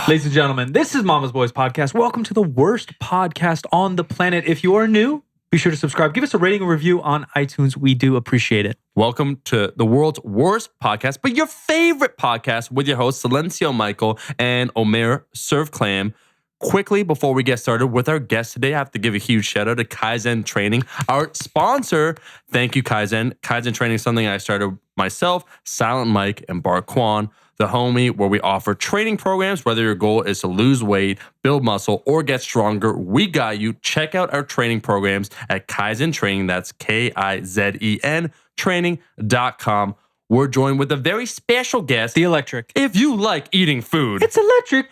Ladies and gentlemen, this is Mama's Boys Podcast. Welcome to the worst podcast on the planet. If you are new, be sure to subscribe. Give us a rating and review on iTunes. We do appreciate it. Welcome to the world's worst podcast, but your favorite podcast with your hosts, Silencio Michael and Omar Serve Clam. Quickly, before we get started with our guest today, I have to give a huge shout out to Kaizen Training, our sponsor. Thank you, Kaizen. Kaizen Training is something I started myself, Silent Mike, and Bar Kwan, the homie, where we offer training programs. Whether your goal is to lose weight, build muscle, or get stronger, we got you. Check out our training programs at Kaizen Training. That's Kizen training.com. We're joined with a very special guest, The Electric. If you like eating food. It's electric.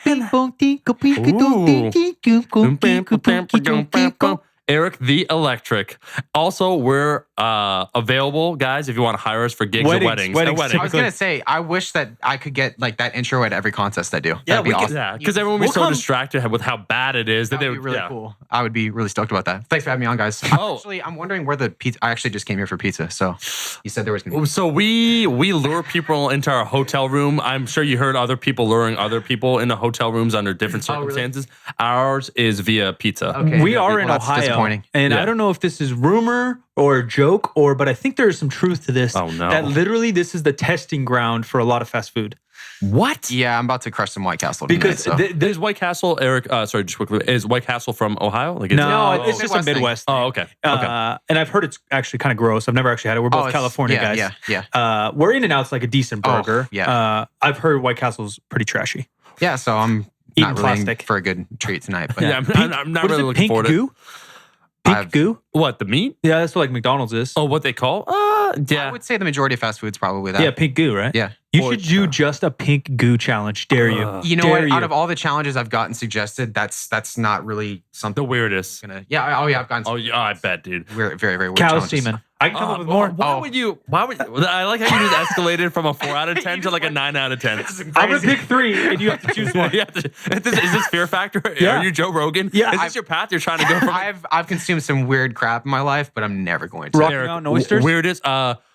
Erik The Electric. Also, we're available, guys, if you want to hire us for gigs or weddings. I was going to say, I wish that I could get like that intro at every contest I do. That'd be awesome. Yeah, because everyone will be so distracted with how bad it is. That would be really cool. I would be really stoked about that. Thanks for having me on, guys. Actually, I'm wondering where the pizza... I actually just came here for pizza, so you said there was going to be... So we lure people into our hotel room. I'm sure you heard other people luring other people into hotel rooms under different circumstances. Really? Ours is via pizza. Okay. We are in Ohio. And I don't know if this is rumor or a joke, but I think there's some truth to this. Oh, no. That literally this is the testing ground for a lot of fast food. What? Yeah, I'm about to crush some White Castle. Because is White Castle, Erik, sorry, just quickly, is White Castle from Ohio? Like, no, it's just a Midwest thing. Oh, okay. And I've heard it's actually kind of gross. I've never actually had it. We're both California guys. Yeah. We're In-N-Out's like a decent burger. Yeah. I've heard White Castle's pretty trashy. Yeah, so I'm eating not really plastic for a good treat tonight. But yeah, I'm not really looking forward to it. Pink goo? What, the meat? Yeah, that's what like McDonald's is. Oh, what they call? Yeah. I would say the majority of fast food's probably that. Yeah, pink goo, right? Yeah. You should do just a pink goo challenge. Dare you? You know what? Out of all the challenges I've gotten suggested, that's not really something. The weirdest. I've gotten. Oh, yeah, I bet, dude. Very, very weird cow challenges. semen. I can come up with more. Why would I like how you just escalated from a 4 out of 10 to like a 9 out of 10. I'm going to pick 3 and you have to choose one. Is this Fear Factor? Yeah. Are you Joe Rogan? Yeah. Is this your path you're trying to go from? I've consumed some weird crap in my life, but I'm never going to. Rocky Mountain oysters? Weirdest?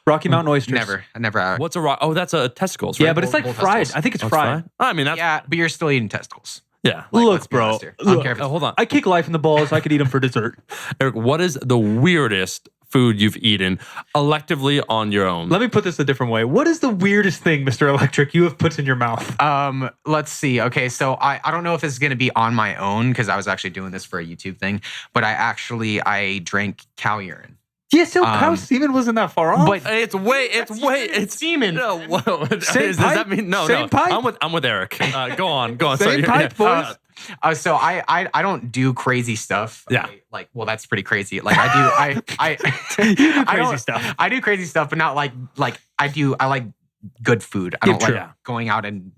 Rocky Mountain oysters. Never. What's a rock? Oh, that's a testicles, right? Yeah, but it's like fried. I think it's fried. I mean, that's... Yeah, but you're still eating testicles. Yeah. Look, bro. Hold on. I kick life in the balls. I could eat them for dessert. Erik, what is the weirdest food you've eaten electively on your own? Let me put this a different way. What is the weirdest thing, Mr. Electric, you have put in your mouth? Let's see. Okay, so I don't know if this is going to be on my own because I was actually doing this for a YouTube thing, but I drank cow urine. Yeah, so cow semen wasn't that far off. But it's semen. No, does that mean no? Same pipe? I'm with Erik. Go on. Same pipe, boys. So I don't do crazy stuff. Yeah. That's pretty crazy. Like I You do crazy stuff. I do crazy stuff, but not like I do. I like good food. I don't like going out and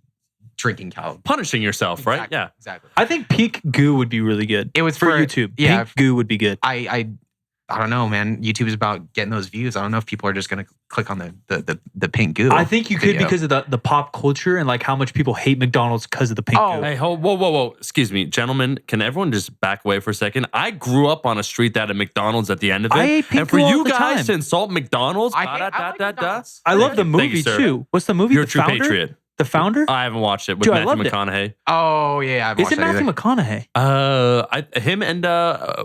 drinking cow. Punishing yourself, Exactly, right? Yeah. Exactly. I think peak goo would be really good. It was for YouTube. Yeah, Pink goo would be good. I don't know, man. YouTube is about getting those views. I don't know if people are just going to click on the pink goo. I think you could because of the pop culture and like how much people hate McDonald's because of the pink goo. Hey, whoa. Excuse me, gentlemen. Can everyone just back away for a second? I grew up on a street that had McDonald's at the end of it. I ate pink and for goo all you the guys time. to insult McDonald's, I love the movie you, too. What's the movie? You're a The true Founder? patriot. The Founder? I haven't watched it with Dude, I Matthew loved it. McConaughey. Oh yeah, I've Is watched it Matthew McConaughey? Him and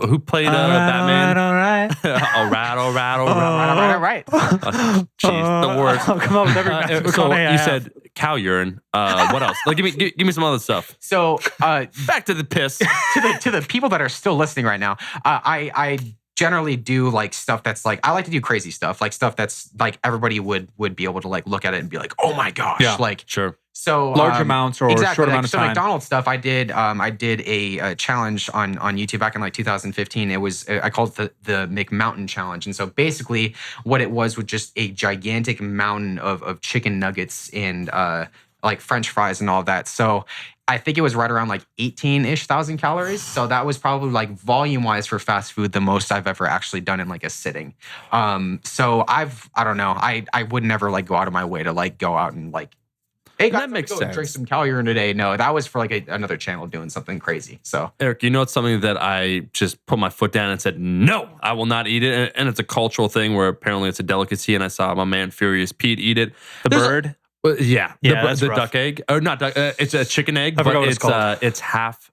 who played Batman? All right. All right. Right. Jeez, the worst. I'll come up with every Matthew So McConaughey I you have. said cow urine. What else? Like, give me some other stuff. So Back to the piss. to the people that are still listening right now, I generally do like stuff that's like I like to do crazy stuff, like stuff that's like everybody would be able to like look at it and be like, oh my gosh, like sure. So large amounts or short amount of time. So McDonald's stuff, I did a challenge on YouTube back in like 2015. It was I called it the McMountain Challenge, and so basically what it was just a gigantic mountain of chicken nuggets and like French fries and all of that. So I think it was right around like 18-ish thousand calories. So that was probably like volume-wise for fast food, the most I've ever actually done in like a sitting. So I don't know. I would never like go out of my way to like go out and like, hey guys, that makes sense. Drink some cow urine today. No, that was for like another channel doing something crazy. So Erik, you know, it's something that I just put my foot down and said, no, I will not eat it. And it's a cultural thing where apparently it's a delicacy. And I saw my man Furious Pete eat it. The bird. Well, yeah, Yeah, the that's duck egg, or not duck. It's a chicken egg, I forgot but what it's called. it's half.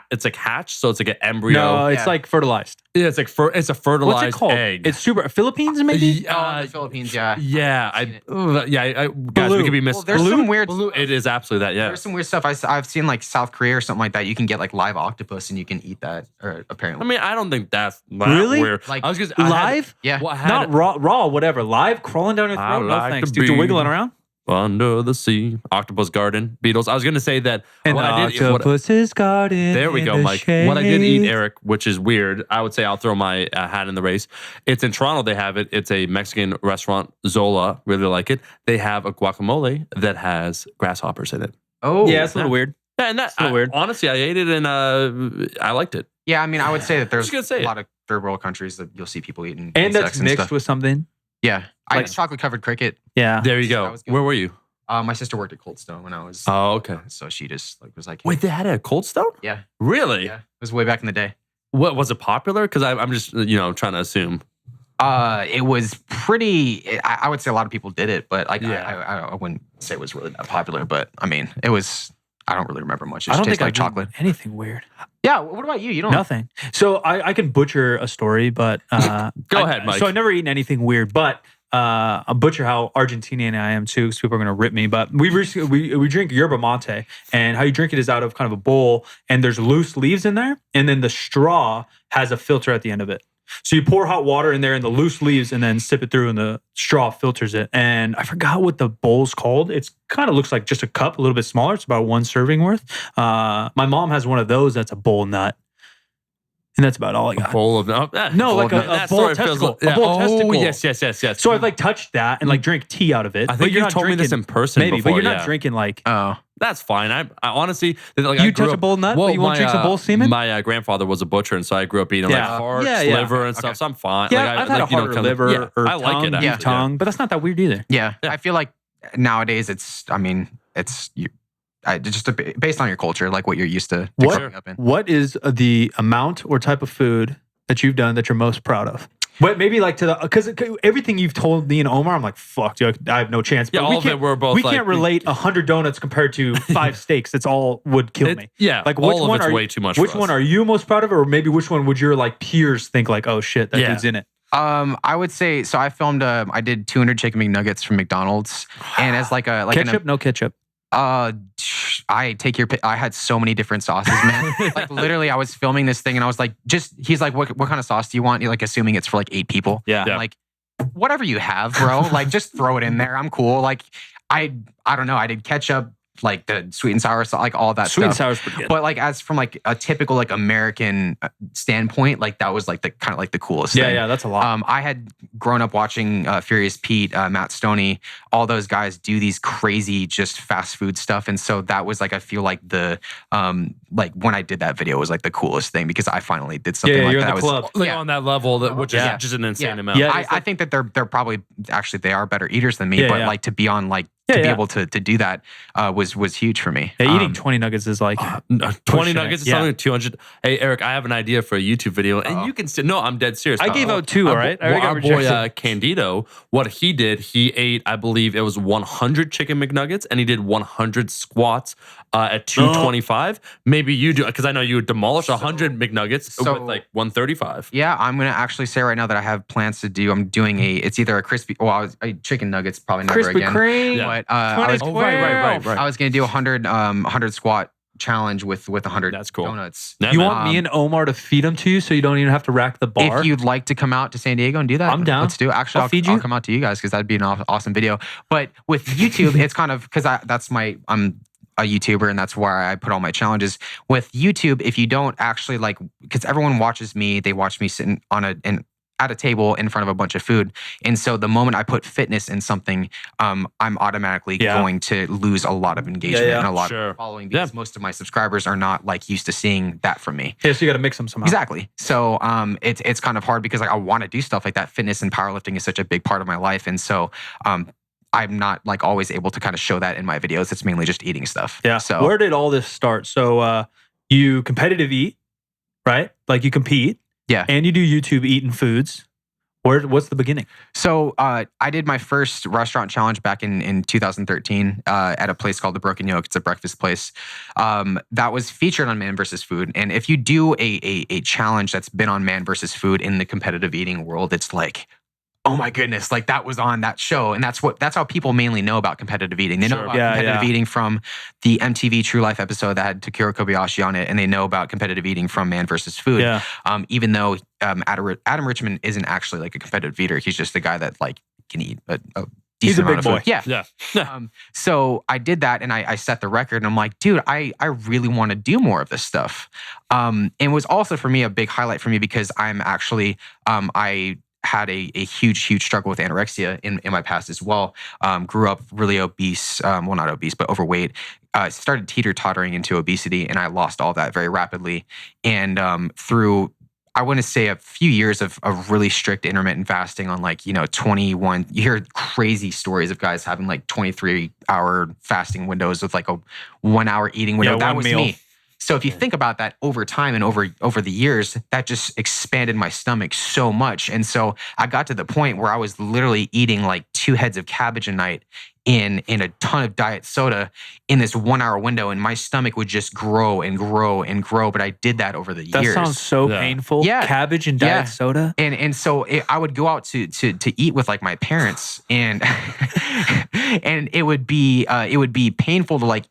It's like hatch, so it's like an embryo. No, it's Yeah. like fertilized. Yeah, it's like it's a What's fertilized it called? egg. It's super Philippines, maybe. Oh, in the Philippines, yeah. Yeah, I've seen it. guys, Blue. we could be Well, missing. there's some weird. It is absolutely that. Yeah, There's some weird stuff. I've seen like South Korea or something like that. You can get like live octopus and you can eat that. Or apparently, I mean, I don't think that's that Really? weird. Like, I was just Live? yeah. Well, I had Not raw, whatever. Live, crawling down your I throat. No like thanks, to dude. You're be- wiggling around. Under the Sea, Octopus Garden, Beatles. I was gonna say that. And what I did. octopus's garden. There we in go, the Mike. What I did eat, shade. Eric, which is weird. I would say I'll throw my hat in the race. It's in Toronto. They have it. It's a Mexican restaurant, Zola. Really like it. They have a guacamole that has grasshoppers in it. Oh, Yeah, it's a little weird. Yeah, and a little weird. Honestly, I ate it and I liked it. yeah. I mean, I would say that there's just gonna say a it. lot of third world countries that you'll see people eating And insects that's mixed stuff. with something. Yeah, I like- had chocolate covered cricket. Yeah. There you That go. was good. Where were you? My sister worked at Cold Stone when I was. Oh, okay. So she just like was like, Wait, they had it at Cold Stone? yeah, Really? yeah. It was way back in the day. What was it popular? Because I'm just trying to assume. It was pretty. I would say a lot of people did it, but like Yeah. I wouldn't say it was really that popular. But I mean, it was. I don't really remember much. It I just don't tastes think like chocolate. Anything weird. Yeah. What about you? You don't. Nothing. So I can butcher a story, but Go ahead, Mike. So I've never eaten anything weird, but I'll butcher how Argentinian I am too, because people are gonna rip me. But we drink yerba mate, and how you drink it is out of kind of a bowl, and there's loose leaves in there, and then the straw has a filter at the end of it. So you pour hot water in there and the loose leaves, and then sip it through, and the straw filters it. And I forgot what the bowl's called. It's kind of looks like just a cup, a little bit smaller. It's about one serving worth. My mom has one of those. That's a bowl nut. And that's about all I A got. bowl of No, like a that bowl story of feels testicle. like- A bowl of testicle. Yes. So I've like touched that and like drink tea out of it. I but think you're you not told me this drinking- in person maybe, before. but you're yeah. not drinking like Oh. That's fine. I honestly, like, I you grew touch a up- bowl nut, but you won't my, drink some bowl semen. My grandfather was a butcher, and so I grew up eating like Yeah. hearts, Yeah, yeah. liver, and stuff. Okay. So I'm fine. Yeah, like, I've had a heart or kinda- liver yeah, or I like tongue, it. beef actually, tongue, but that's not that weird either. Yeah. Yeah. I feel like nowadays it's. I mean, it's you. Just based on your culture, like what you're used to What? growing up in. What is the amount or type of food that you've done that you're most proud of? But maybe like to the because everything you've told me and Omar, I'm like, fuck, dude, I have no chance. Yeah, But all of it, we're both we like- can't relate 100 donuts compared to 5 steaks. That's all would kill me. Yeah, Like which all of one it's are way you, too much. Which for one us. are you most proud of, or maybe which one would your like peers think like, oh shit, that Yeah. dude's in it? I would say so. I filmed. I did 200 chicken McNuggets from McDonald's, and as like a Ketchup, no ketchup. I take your. I had so many different sauces, man. Like literally, I was filming this thing, and I was like, he's like, what kind of sauce do you want? You're like assuming it's for like 8 people. Yeah. I'm like, whatever you have, bro. Like just throw it in there. I'm cool. Like I don't know. I did ketchup, like the sweet and sour, like all that Sweet and stuff. sour is pretty good. But like as from like a typical like American standpoint, like that was like the kind of like the coolest yeah, thing. yeah, that's a lot. I had grown up watching Furious Pete, Matt Stoney, all those guys do these crazy just fast food stuff, and so that was like I feel like the like when I did that video was like the coolest thing because I finally did something Yeah, like you're in that. the I was club. Like yeah. on that level, which Yeah. is just an insane Yeah. amount. Yeah. I think that they're probably actually they are better eaters than me, Yeah, but yeah. like to be on like Yeah, to be yeah. able to do that was huge for me. Yeah, eating 20 nuggets is like 20 pushing nuggets it. is something 200. Hey, Eric, I have an idea for a YouTube video, and you can still. No, I'm dead serious. I gave out 2, all right? I already got Our boy rejected. Candido, what he did, he ate, I believe it was 100 chicken McNuggets, and he did 100 squats at 225. Maybe you do, because I know you would demolish 100 McNuggets so- with like 135. Yeah, I'm gonna actually say right now that I have plans to do. I'm doing it's either a crispy. Well, I was chicken nuggets probably never Krispy again. Kreme. Yeah. But I was 2012. I was gonna do 100 squat challenge with 100 That's cool. donuts. Yeah, You man. want me and Omar to feed them to you so you don't even have to rack the bar? If you'd like to come out to San Diego and do that, I'm down. Let's do it. Actually, I'll feed you. I'll come out to you guys because that'd be an awesome video. But with YouTube, it's kind of because I'm a YouTuber and that's where I put all my challenges. With YouTube, if you don't actually like, because everyone watches me, they watch me sitting at a table in front of a bunch of food. And so the moment I put fitness in something, I'm automatically Yeah. going to lose a lot of engagement Yeah, yeah. and a lot Sure. of following because Yeah. most of my subscribers are not like used to seeing that from me. Yeah, so you got to mix them somehow. Exactly. So it's kind of hard because like I want to do stuff like that. Fitness and powerlifting is such a big part of my life. And so I'm not like always able to kind of show that in my videos. It's mainly just eating stuff. Yeah. So Where did all this start? So you competitive eat, right? Like you compete. Yeah. And you do YouTube eating foods. What's the beginning? So I did my first restaurant challenge back in 2013 at a place called the Broken Yolk. It's a breakfast place that was featured on Man vs. Food. And if you do a challenge that's been on Man vs. Food in the competitive eating world, it's like, oh my goodness, like that was on that show. And that's how people mainly know about competitive eating. They know Sure. about Yeah, competitive yeah. eating from the MTV True Life episode that had Takuro Kobayashi on it. And they know about competitive eating from Man vs. Food. Yeah. Even though Adam Richman isn't actually like a competitive eater. He's just the guy that like can eat a He's a decent big amount of boy. food. Yeah. Yeah. So I did that and I set the record and I'm like, dude, I really want to do more of this stuff. And it was also for me a big highlight for me because I'm actually, I had a huge struggle with anorexia in my past as well. Grew up really obese, well, not obese, but overweight. Started teeter-tottering into obesity and I lost all that very rapidly. And through I want to say a few years of really strict intermittent fasting on 21. You hear crazy stories of guys having like 23-hour fasting windows with like a 1 hour eating window. Yeah, that one was meal. me. So if you think about that over time and over the years, that just expanded my stomach so much. And so I got to the point where I was literally eating like 2 heads of cabbage a night in a ton of diet soda in this 1 hour window. And my stomach would just grow and grow and grow. But I did that over the That years. sounds so Yeah. painful. Yeah. Cabbage and diet Yeah. soda. And so I would go out to eat with like my parents and and it would be painful to like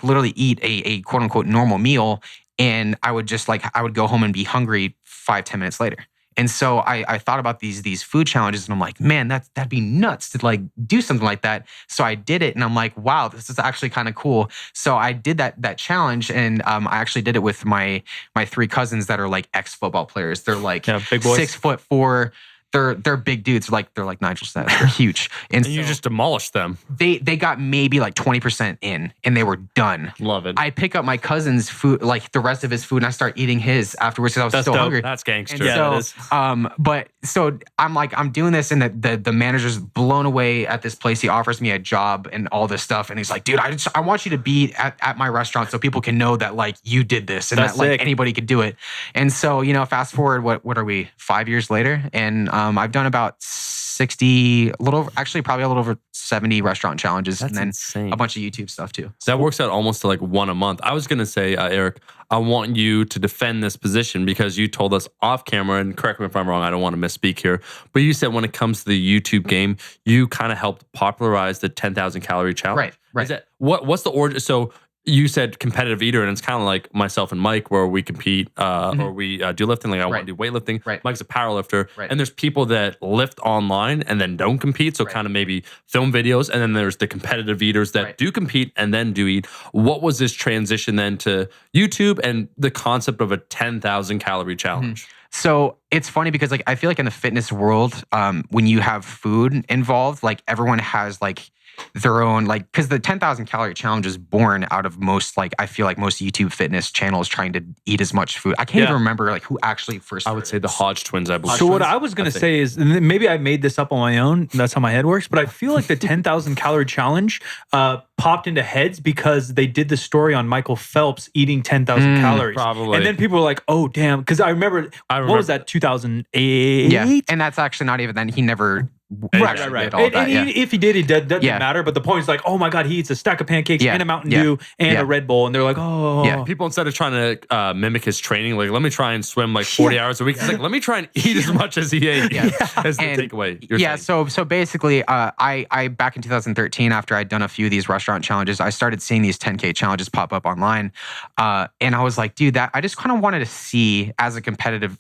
literally eat a quote unquote normal meal. And I would just I would go home and be hungry 5-10 minutes later. And so I thought about these food challenges and I'm like, man, that'd be nuts to like do something like that. So I did it and I'm like, wow, this is actually kind of cool. So I did that challenge and I actually did it with my 3 cousins that are like ex-football players. They're like Yeah, big boys. 6'4". They're big dudes. They're like Nigel status. They're huge. And And you so just demolished them. they got maybe like 20% in and they were done. Love it. I pick up my cousin's food, like the rest of his food, and I start eating his afterwards because I was That's still dope. hungry. That's gangster. And Yeah, so, that is. but so I'm doing this, and the manager's blown away at this place. He offers me a job and all this stuff, and he's like, "Dude, I want you to be at my restaurant so people can know that like you did this and That's that like sick. anybody could do it." And so fast forward, what are we 5 years later, and I've done about 60, probably a little over 70 restaurant challenges, That's and then insane. a bunch of YouTube stuff too. That works out almost to like 1 a month. I was going to say, Eric, I want you to defend this position because you told us off camera, and correct me if I'm wrong, I don't want to misspeak here, but you said when it comes to the YouTube game, you kind of helped popularize the 10,000 calorie challenge. Right. Is that, what's the origin? So you said competitive eater, and it's kind of like myself and Mike where we compete or we do lifting. Like I want to do weightlifting. Right. Mike's a power lifter. Right. And there's people that lift online and then don't compete. So kind of maybe film videos. And then there's the competitive eaters that do compete and then do eat. What was this transition then to YouTube and the concept of a 10,000 calorie challenge? So it's funny because like I feel like in the fitness world, when you have food involved, like everyone has like their own because the 10,000 calorie challenge is born out of most I feel like most YouTube fitness channels trying to eat as much food. I can't even remember like who actually first. I would say the Hodge twins, I believe. So what I was going to say is, and maybe I made this up on my own. That's how my head works. But I feel like the 10,000 calorie challenge popped into heads because they did the story on Michael Phelps eating 10,000 calories. Probably. And then people were like, oh, damn. Because I remember, what was that, 2008? Yeah, and that's actually not even then. He never. Right. Did all that, And if he did, it doesn't Yeah. matter. But the point is like, oh my God, he eats a stack of pancakes and a Mountain Dew and a Red Bull. And they're like, oh. Yeah. People, instead of trying to mimic his training, like, let me try and swim like 40 hours a week. It's like, let me try and eat as much as he ate. As the takeaway. You're saying. So basically, I back in 2013, after I'd done a few of these restaurant challenges, I started seeing these 10K challenges pop up online. And I was like, dude, I just kind of wanted to see as a competitive,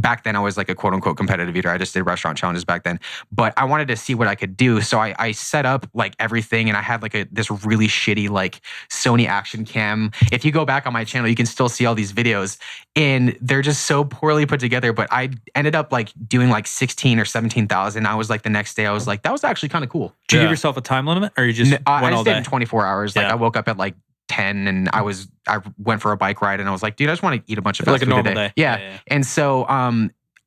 back then I was like a quote unquote competitive eater. I just did restaurant challenges back then, but I wanted to see what I could do. So I set up like everything, and I had like this really shitty like Sony action cam. If you go back on my channel, you can still see all these videos, and they're just so poorly put together. But I ended up like doing like 16 or 17,000. I was like the next day, I was like, that was actually kind of cool. Did you give yourself a time limit, or you just I went all just did day? it in 24 hours. Like I woke up at like 10 and I went for a bike ride and I was like, dude, I just want to eat a bunch of fast Like a food normal today. day. Yeah. And so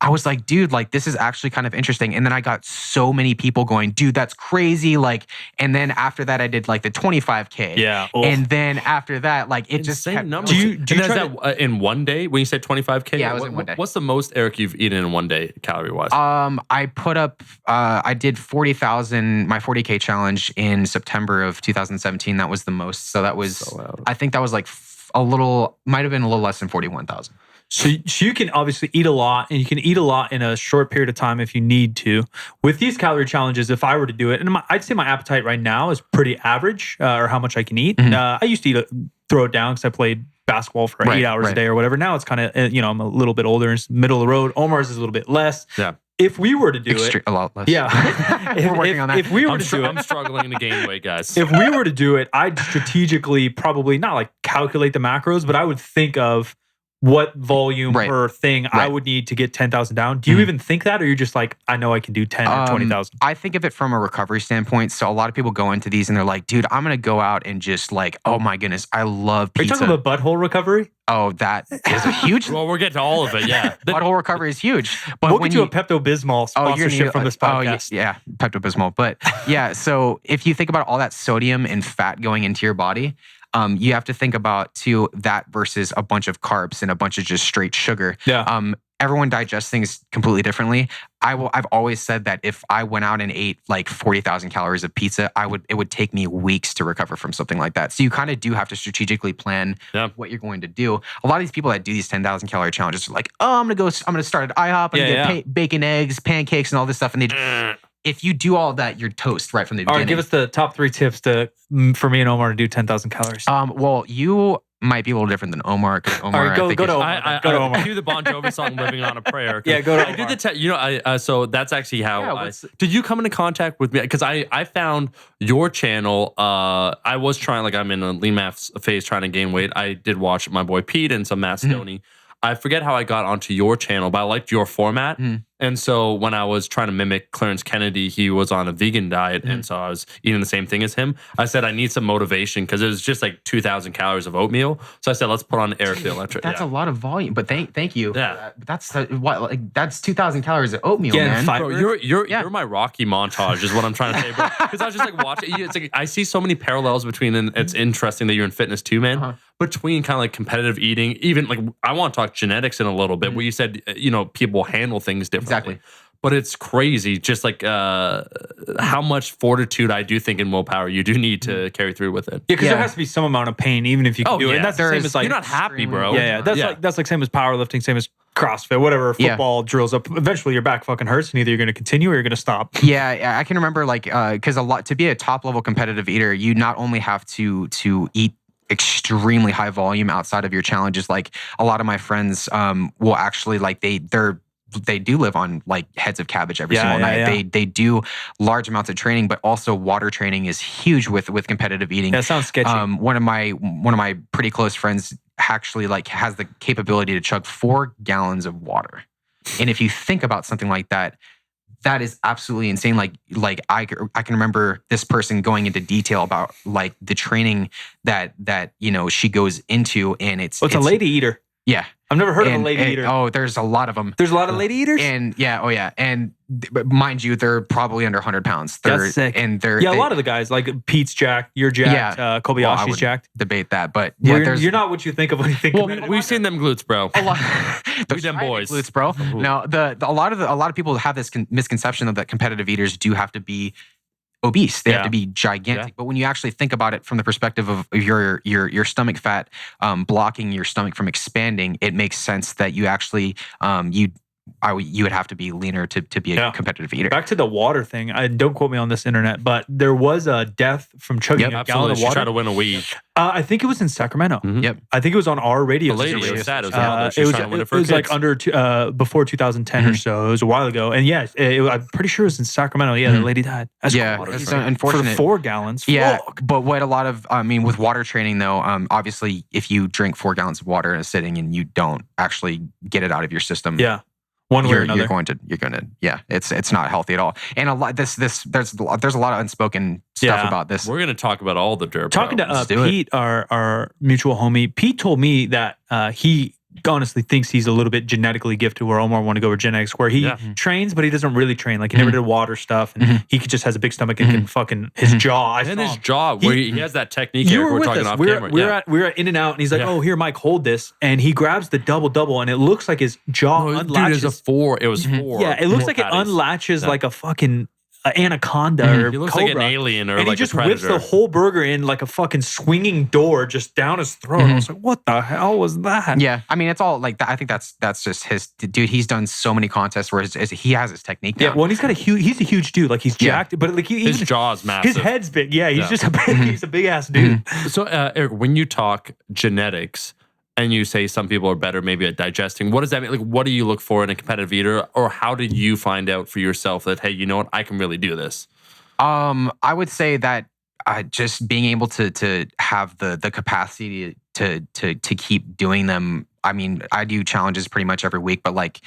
I was like, dude, like this is actually kind of interesting. And then I got so many people going, dude, that's crazy. Like, and then after that, I did like the 25K. Yeah. Oh. And then after that, like it just Insane kept numbers. Do you And try is that in one day? When you said 25K? Yeah, it was in one day. What's the most, Eric, you've eaten in one day, calorie wise? I put up, I did 40,000, my 40K challenge in September of 2017. That was the most. So that was, I think that was like might have been a little less than 41,000. So you can obviously eat a lot, and you can eat a lot in a short period of time if you need to. With these calorie challenges, if I were to do it, and I'd say my appetite right now is pretty average, or how much I can eat. I used to throw it down because I played basketball for 8 hours a day or whatever. Now it's kind of, I'm a little bit older, it's middle of the road. Omar's is a little bit less. Yeah. If we were to do it, a lot less. yeah, We're working on that. If we were to do it, I'm struggling to gain weight, guys. if we were to do it, I'd strategically probably not like calculate the macros, but I would think of what volume per thing I would need to get 10,000 down. Do you even think that, or you're just like, I know I can do 10 or 20,000? I think of it from a recovery standpoint. So a lot of people go into these and they're like, dude, I'm going to go out and just like, oh my goodness, I love pizza. Are you talking about butthole recovery? Oh, that is a huge. Well, we're getting to all of it, yeah. Butthole recovery is huge. But we'll get you a Pepto-Bismol sponsorship from this podcast. Oh, yeah, Pepto-Bismol. But yeah, so if you think about all that sodium and fat going into your body, you have to think about too that versus a bunch of carbs and a bunch of just straight sugar. Yeah. Everyone digests things completely differently. I've always said that if I went out and ate like 40,000 calories of pizza, it would take me weeks to recover from something like that. So you kind of do have to strategically plan what you're going to do. A lot of these people that do these 10,000 calorie challenges are like, oh, I'm going to start at IHOP and get bacon, eggs, pancakes, and all this stuff. And if you do all of that, you're toast right from the beginning. All right, give us the top 3 tips for me and Omar to do 10,000 calories. Well, you might be a little different than Omar. Omar, go to Omar. I do the Bon Jovi song "Living on a Prayer." Yeah, go to Omar. I did the so that's actually how. Did you come into contact with me? Because I found your channel. I was trying, like, I'm in a lean math phase trying to gain weight. I did watch my boy Pete and some Matt Stoney. I forget how I got onto your channel, but I liked your format. And so when I was trying to mimic Clarence Kennedy, he was on a vegan diet. And so I was eating the same thing as him. I said, I need some motivation because it was just like 2,000 calories of oatmeal. So I said, let's put on Erik The Electric. That's a lot of volume, but thank you. Yeah. That's 2,000 calories of oatmeal, man. Bro, you're my Rocky montage is what I'm trying to say, bro. Because I was just like watching. It's like I see so many parallels between, and it's interesting that you're in fitness too, man. Between kind of like competitive eating, even like I want to talk genetics in a little bit, where you said, people handle things differently. Exactly. But it's crazy, just like how much fortitude I do think in willpower you do need to carry through with it. Yeah, because there has to be some amount of pain, even if you can do it. And that's the same as like you're not happy, bro. Yeah. That's like same as powerlifting, same as CrossFit, whatever. Football drills up. Eventually, your back fucking hurts, and either you're going to continue or you're going to stop. Yeah, I can remember because to be a top level competitive eater, you not only have to eat extremely high volume outside of your challenges. Like a lot of my friends will actually they do live on like heads of cabbage every single night. Yeah. They do large amounts of training, but also water training is huge with competitive eating. That sounds sketchy. One of my pretty close friends actually has the capability to chug 4 gallons of water. And if you think about something like that, that is absolutely insane. Like I can remember this person going into detail about like the training that she goes into, and it's a lady eater. Yeah. I've never heard of a lady eater. Oh, there's a lot of them. There's a lot of lady eaters? And but mind you, they're probably under 100 pounds. That's sick. And a lot of the guys, like Pete's jacked, you're jacked, Kobayashi's jacked. Debate that, but you're not what you think of when you think of it. We've seen them glutes, bro. We them boys. Glutes, bro. Now, a lot of people have this misconception that competitive eaters do have to be obese. They have to be gigantic. But when you actually think about it from the perspective of your stomach fat blocking your stomach from expanding, it makes sense that you actually you would have to be leaner to be a competitive eater. Back to the water thing. Don't quote me on this internet, but there was a death from chugging a gallon of water. She tried to win a weed. I think it was in Sacramento. Yep. I think it was on our radio. The lady was sad. It was like before 2010 or so. It was a while ago. And yes, I'm pretty sure it was in Sacramento. Yeah, the lady died. That's it's unfortunate. For 4 gallons. Yeah, but what a lot of, with water training though, obviously if you drink 4 gallons of water in a sitting and you don't actually get it out of your system. Yeah. One way or another, you're going to, it's not healthy at all. And a lot, there's a lot of unspoken stuff about this. We're going to talk about all the dirt. Talking to Pete, our mutual homie, Pete told me that he honestly thinks he's a little bit genetically gifted, where Omar want to go with genetics, where he trains, but he doesn't really train. Like he never did water stuff, and he just has a big stomach and can fucking his jaw. And his jaw, where he has that technique. You Eric, were we're with talking us. off We're camera. we're at In-N-Out, and he's like, "Oh, here, Mike, hold this," and he grabs the double, and it looks like his jaw unlatches. Dude, it was 4. Yeah, it looks like patties. it unlatches like a fucking anaconda or He looks cobra. like an alien or and like he just a predator. whips the whole burger in like a fucking swinging door just down his throat. I was like, what the hell was that? Yeah, I mean, it's all like I think that's just his dude. He's done so many contests where he has his technique down. Yeah, well, and he's a huge dude. Like he's jacked, but like his jaw's massive. His head's big. Yeah, he's just he's a big ass dude. So, Eric, when you talk genetics and you say some people are better maybe at digesting, what does that mean? Like, what do you look for in a competitive eater, or how did you find out for yourself that, hey, you know what, I can really do this? I would say that just being able to have the capacity to keep doing them. I mean, I do challenges pretty much every week, but like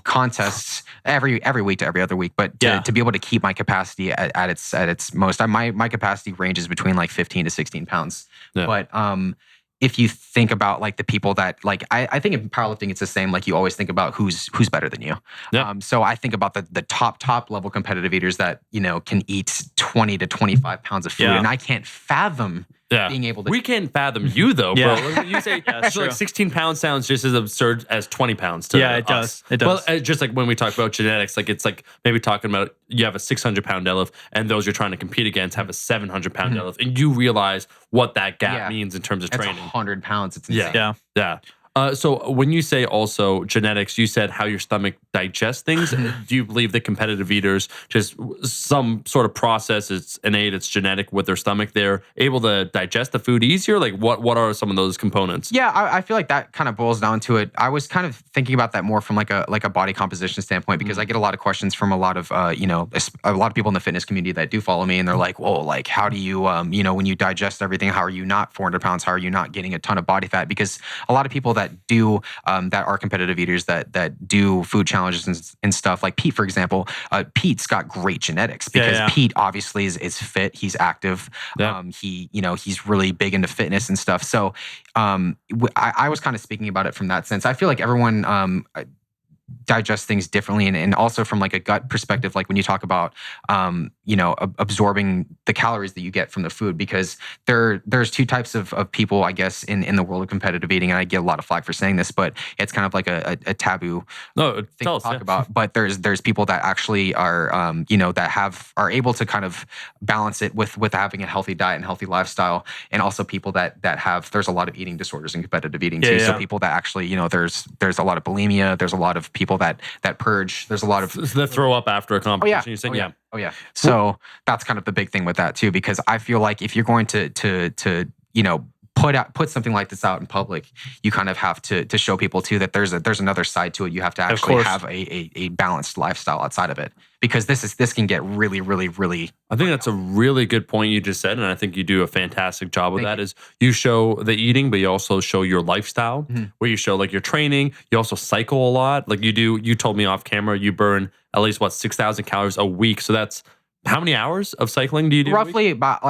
contests every week to every other week. But to be able to keep my capacity at its most, my capacity ranges between like 15 to 16 pounds. Yeah. But if you think about like the people that like, I think in powerlifting it's the same. Like you always think about who's better than you. Yeah. So I think about the top level competitive eaters that can eat 20 to 25 pounds of food, and I can't fathom being able to. We can't fathom you though, bro. When you say so like 16 pounds sounds just as absurd as 20 pounds to it us. Does. It does. Well, just like when we talk about genetics, like it's like maybe talking about you have a 600-pound deadlift, and those you're trying to compete against have a 700-pound deadlift, and you realize what that gap means in terms of training. 100 pounds. It's insane. Yeah. So when you say also genetics, you said how your stomach digests things. Do you believe that competitive eaters, just some sort of process, it's innate, it's genetic with their stomach, they're able to digest the food easier? Like what are some of those components? Yeah, I feel like that kind of boils down to it. I was kind of thinking about that more from like a body composition standpoint, because I get a lot of questions from a lot of a lot of people in the fitness community that do follow me, and they're like, well, like how do you when you digest everything, how are you not 400 pounds? How are you not getting a ton of body fat? Because a lot of people that do that are competitive eaters that do food challenges and stuff, like Pete, for example. Pete's got great genetics because Pete obviously is fit, he's active, he's really big into fitness and stuff. So I was kind of speaking about it from that sense. I feel like everyone digest things differently, and also from like a gut perspective, like when you talk about absorbing the calories that you get from the food, because there's two types of people, I guess, in the world of competitive eating, and I get a lot of flack for saying this, but it's kind of like a taboo thing to talk about. But there's people that actually are that are able to kind of balance it with having a healthy diet and healthy lifestyle, and also people that have, there's a lot of eating disorders in competitive eating too. So people that actually there's a lot of bulimia, there's a lot of people that purge, there's a lot of that throw up after a competition. You're saying, so that's kind of the big thing with that too, because I feel like if you're going to put something like this out in public, you kind of have to show people too that there's another side to it. You have to actually have a balanced lifestyle outside of it, because this can get really, really, really. I think that's a really good point you just said, and I think you do a fantastic job with that. Is you show the eating, but you also show your lifestyle, where you show like your training. You also cycle a lot, like you do. You told me off camera you burn at least 6,000 calories a week. So that's how many hours of cycling do you do? Roughly about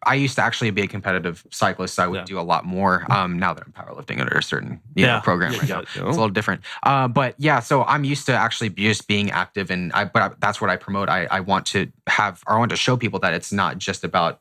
I used to actually be a competitive cyclist, so I would do a lot more. Now that I'm powerlifting under a certain program right now, it's a little different. But yeah, so I'm used to actually just being active, and that's what I promote. I want to show people that it's not just about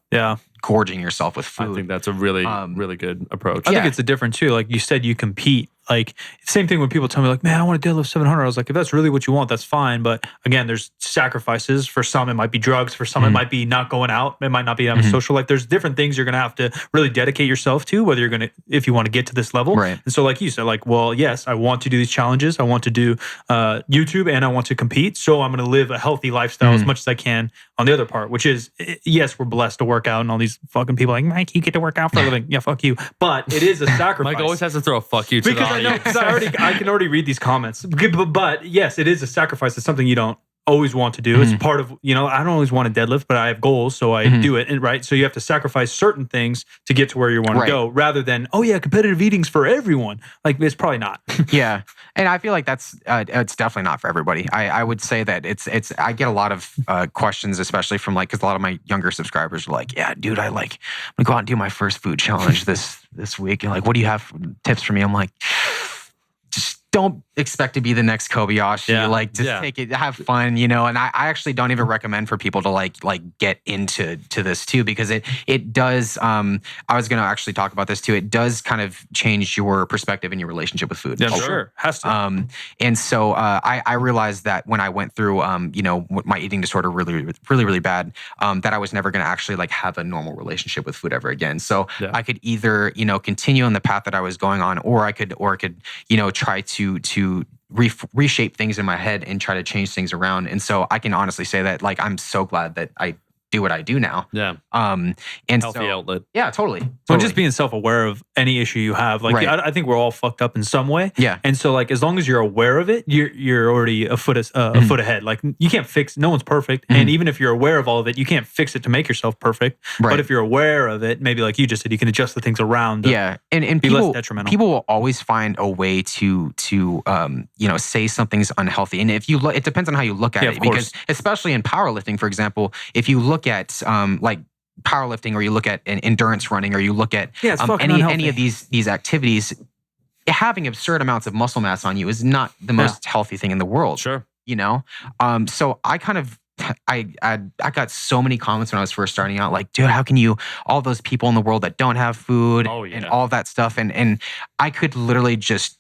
gorging yourself with food. I think that's a really really good approach. I think it's a different too. Like you said, you compete. Like same thing when people tell me like, man, I want to deadlift 700. I was like, if that's really what you want, that's fine. But again, there's sacrifices. For some, it might be drugs. For some, it might be not going out. It might not be having social life. There's different things you're going to have to really dedicate yourself to, whether you're going to, if you want to get to this level. Right. And so like you said, like, well, yes, I want to do these challenges. I want to do YouTube, and I want to compete. So I'm going to live a healthy lifestyle as much as I can on the other part, which is, yes, we're blessed to work out, and all these fucking people like, Mike, you get to work out for a living. Yeah, fuck you. But it is a sacrifice. Mike always has to throw a fuck you to because I know, because I can already read these comments. But yes, it is a sacrifice. It's something you don't always want to do. It's part of, I don't always want to deadlift, but I have goals, so I do it. And right, so you have to sacrifice certain things to get to where you want to go, rather than, oh yeah, competitive eating's for everyone. Like it's probably not. Yeah, and I feel like that's it's definitely not for everybody. I would say that it's. I get a lot of questions, especially from because a lot of my younger subscribers are like, yeah, dude, I'm gonna go out and do my first food challenge this week, and like, what do you have tips for me? I'm like, don't expect to be the next Kobayashi. Yeah. Like, just take it, have fun, you know. And I actually don't even recommend for people to like get into this too, because it does. I was gonna actually talk about this too. It does kind of change your perspective and your relationship with food. Yeah, sure. Has to. And so I realized that when I went through, you know, my eating disorder really bad, that I was never gonna actually like have a normal relationship with food ever again. So I could either, you know, continue on the path that I was going on, or I could, you know, try to reshape things in my head and try to change things around. And so I can honestly say that like I'm so glad that I do what I do now. Yeah. And healthy outlet. Yeah, totally. So just being self-aware of any issue you have, like I think we're all fucked up in some way. Yeah. And so like as long as you're aware of it, you're already a foot ahead. Like you can't fix. No one's perfect, and even if you're aware of all of it, you can't fix it to make yourself perfect. Right. But if you're aware of it, maybe like you just said, you can adjust the things around. And be people, less detrimental. People will always find a way to you know, say something's unhealthy, and if you look, it depends on how you look at it. Because especially in powerlifting, for example, if you look at like powerlifting, or you look at endurance running, or you look at any of these activities, having absurd amounts of muscle mass on you is not the most healthy thing in the world. Sure. You know? So I kind of I got so many comments when I was first starting out, like, dude, how can you, all those people in the world that don't have food and all that stuff. And I could literally just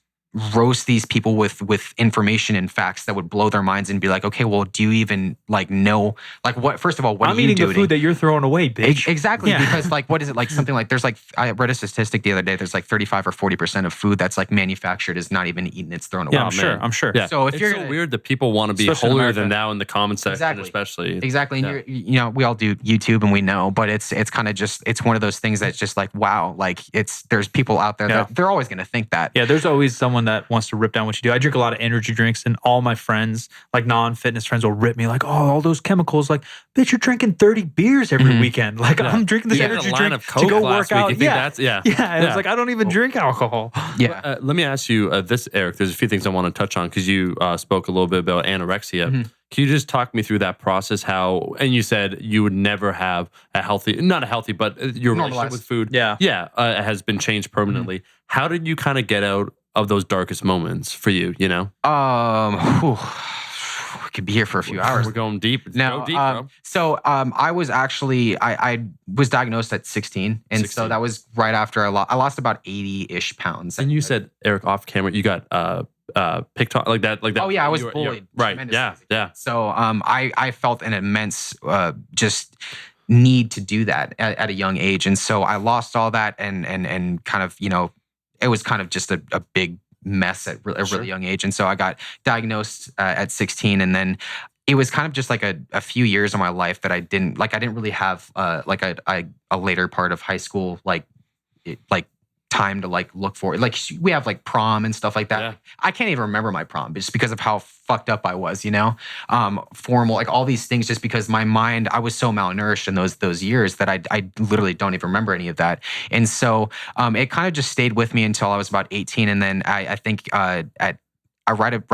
roast these people with information and facts that would blow their minds and be like, okay, well, do you even like know, like what, first of all, what I'm are you eating doing? the food that you're throwing away, bitch. Exactly. Because like, what is it? Like something like, there's like, I read a statistic the other day, there's like 35 or 40% of food that's like manufactured is not even eaten, it's thrown away. Yeah, I'm sure. Yeah. So if it's you're so weird that people want to be Especially in holier America. than thou in the comment section, especially. Exactly. And you know, we all do YouTube and we know, but it's kind of just, it's one of those things that's just like, wow, like there's people out there that they're always going to think that. Yeah, there's always someone that wants to rip down what you do. I drink a lot of energy drinks, and all my friends, like non-fitness friends, will rip me like, oh, all those chemicals. Like, bitch, you're drinking 30 beers every weekend. Like, I'm drinking this energy drink to go work out. And it's like, I don't even drink alcohol. Yeah. Let me ask you this, Eric. There's a few things I want to touch on because you spoke a little bit about anorexia. Can you just talk me through that process? How, and you said you would never have a healthy, not a healthy, but your relationship with food. Has been changed permanently. How did you kind of get out of those darkest moments for you, you know? We could be here for a few hours. We're going deep. No, go deep, bro. So I was actually, I was diagnosed at 16. And so that was right after I lost about 80-ish pounds. And you said, Eric, off camera, you got picked on like that. Oh yeah, I was bullied. Right. Yeah. So I felt an immense just need to do that at a young age. And so I lost all that and kind of, you know, it was kind of just a big mess at a really young age. And so I got diagnosed at 16, and then it was kind of just like a few years of my life that I didn't really have like a later part of high school, like time to like look for it. Like we have like prom and stuff like that. Yeah. I can't even remember my prom just because of how fucked up I was, you know, formal, like all these things, just because my mind, I was so malnourished in those years that I literally don't even remember any of that. And so it kind of just stayed with me until I was about 18. And then I think right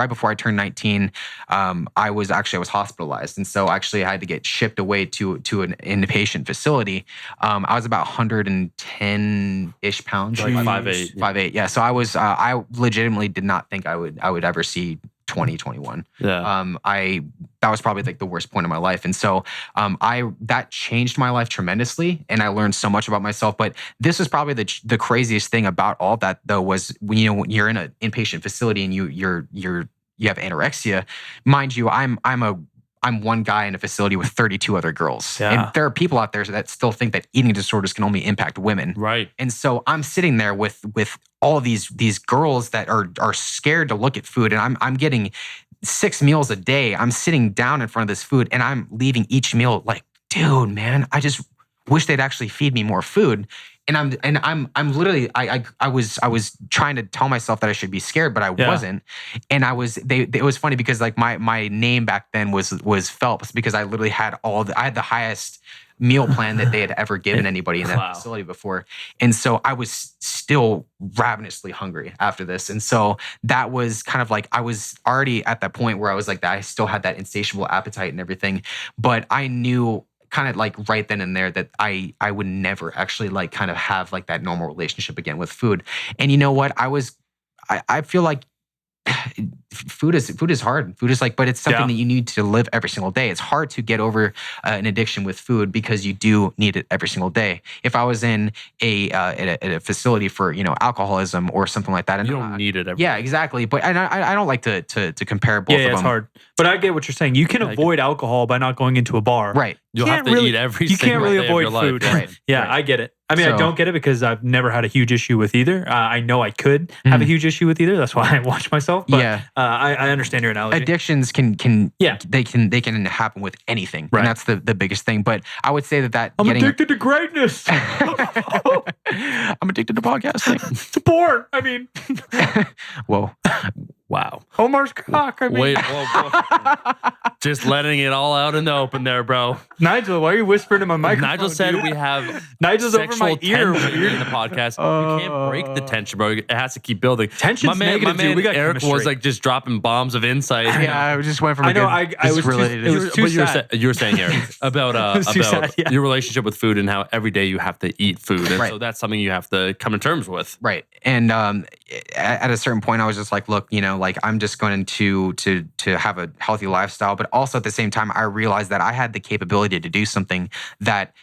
before I turned 19, I was hospitalized. And so actually I had to get shipped away to an inpatient facility. I was about 110-ish pounds. Like 5'8". 5'8". Yeah. So I legitimately did not think I would ever see 2021. Yeah. That was probably like the worst point of my life. And so that changed my life tremendously, and I learned so much about myself. But this is probably the craziest thing about all that though, was when you're in an inpatient facility and you have anorexia. Mind you, I'm one guy in a facility with 32 other girls. Yeah. And there are people out there that still think that eating disorders can only impact women. Right. And so I'm sitting there with all these girls that are scared to look at food, and I'm getting 6 meals a day. I'm sitting down in front of this food, and I'm leaving each meal like, dude, man, I just wish they'd actually feed me more food. And I'm literally, I was trying to tell myself that I should be scared, but I wasn't. And it was funny because like my name back then was Phelps, because I literally had I had the highest meal plan that they had ever given anybody in that facility before. And so I was still ravenously hungry after this. And so that was kind of like, I was already at that point where I was like that. I still had that insatiable appetite and everything, but I knew kind of like right then and there that I would never actually like kind of have like that normal relationship again with food. And you know what? I feel like food is hard. Food is like, but it's something that you need to live every single day. It's hard to get over an addiction with food because you do need it every single day. If I was in at a facility for alcoholism or something like that, and You don't need it every yeah, day. exactly. But I don't like to compare both of them. It's hard. But I get what you're saying. You can avoid alcohol by not going into a bar. Right. You'll have to eat every You single can't really day of avoid your life. food. Right. Yeah, Right. I get it. I mean, I So- don't get it because I've never had a huge issue with either. I know I could have a huge issue with either. That's why I watch myself. But Yeah. I understand your analogy. Addictions can Yeah. they can happen with anything, Right. and that's the biggest thing. But I would say that I'm getting addicted to greatness. I'm addicted to podcasting. to porn. I mean, Whoa. Wow. Omar's cock. I mean, Wait, whoa. Just letting it all out in the open there, bro. Nigel, why are you whispering in my microphone? Nigel said dude? we have Nigel's over sexual my ear. tension in the podcast. You can't break the tension, bro. It has to keep building. Tension's my man, negative, dude. We got Eric chemistry. was like just dropping bombs of insight. Yeah, I just went from. I know, I was too- related. it was too But sad. you were saying, Eric, about was too sad, yeah. your relationship with food and how every day you have to eat food, and Right. so that's something you have to come to terms with. Right. And at a certain point, I was just like, look, like I'm just going to have a healthy lifestyle. But also at the same time, I realized that I had the capability to do something that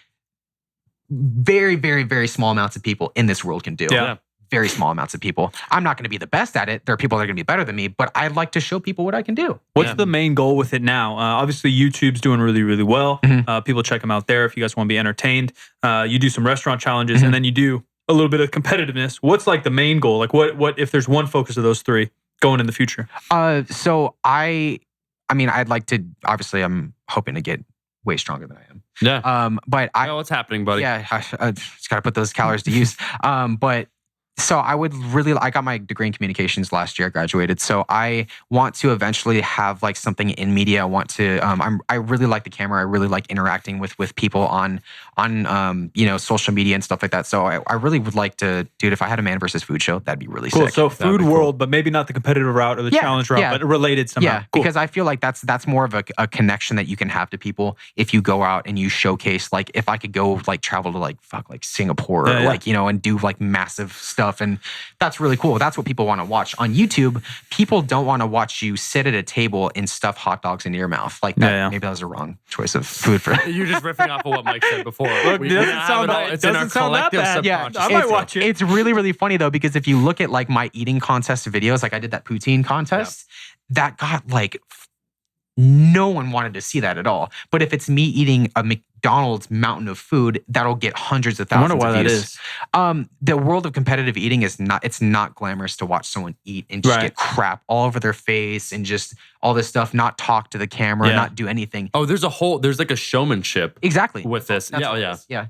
very, very, very small amounts of people in this world can do. Yeah. Very small amounts of people. I'm not going to be the best at it. There are people that are going to be better than me, but I'd like to show people what I can do. What's Yeah. the main goal with it now? Obviously, YouTube's doing really, really well. Mhm. People check them out there if you guys want to be entertained. You do some restaurant challenges, and then you do a little bit of competitiveness. What's like the main goal? Like, what if there's one focus of those three going in the future? So I mean, I'd like to. Obviously, I'm hoping to get way stronger than I am. Yeah. But I What's happening, buddy? Yeah, I just got to put those calories to use. But so I would really, I got my degree in communications last year. I graduated. So I want to eventually have like something in media. I want to, I really like the camera. I really like interacting with people on social media and stuff like that. So I really would like to, dude, if I had a man versus food show, that'd be really Cool. sick. So That'd food be cool. world, but maybe not the competitive route or the Yeah, challenge route, yeah. but related somehow. Yeah, Cool. because I feel like that's more of a connection that you can have to people if you go out and you showcase, like if I could go like travel to like Singapore Yeah, or yeah. like, and do like massive stuff. And that's really cool. That's what people want to watch. On YouTube, people don't want to watch you sit at a table and stuff hot dogs into your mouth. Like that, Yeah. maybe that was a wrong choice of food for You're just riffing off of what Mike said before. Look, We it doesn't have sound it all. bad. It's in our Doesn't sound that collective bad. Yeah, subconscious. I might watch it. It's really, really funny though, because if you look at like my eating contest videos, like I did that poutine contest, that got like no one wanted to see that at all. But if it's me eating a McDonald's mountain of food, that'll get hundreds of I thousands wonder why of that views. is. The world of competitive eating is not glamorous to watch someone eat and just Right. get crap all over their face and just all this stuff, not talk to the camera, Yeah. not do anything. Oh, there's like a showmanship Exactly. with this. That's what it Yeah. is. Yeah.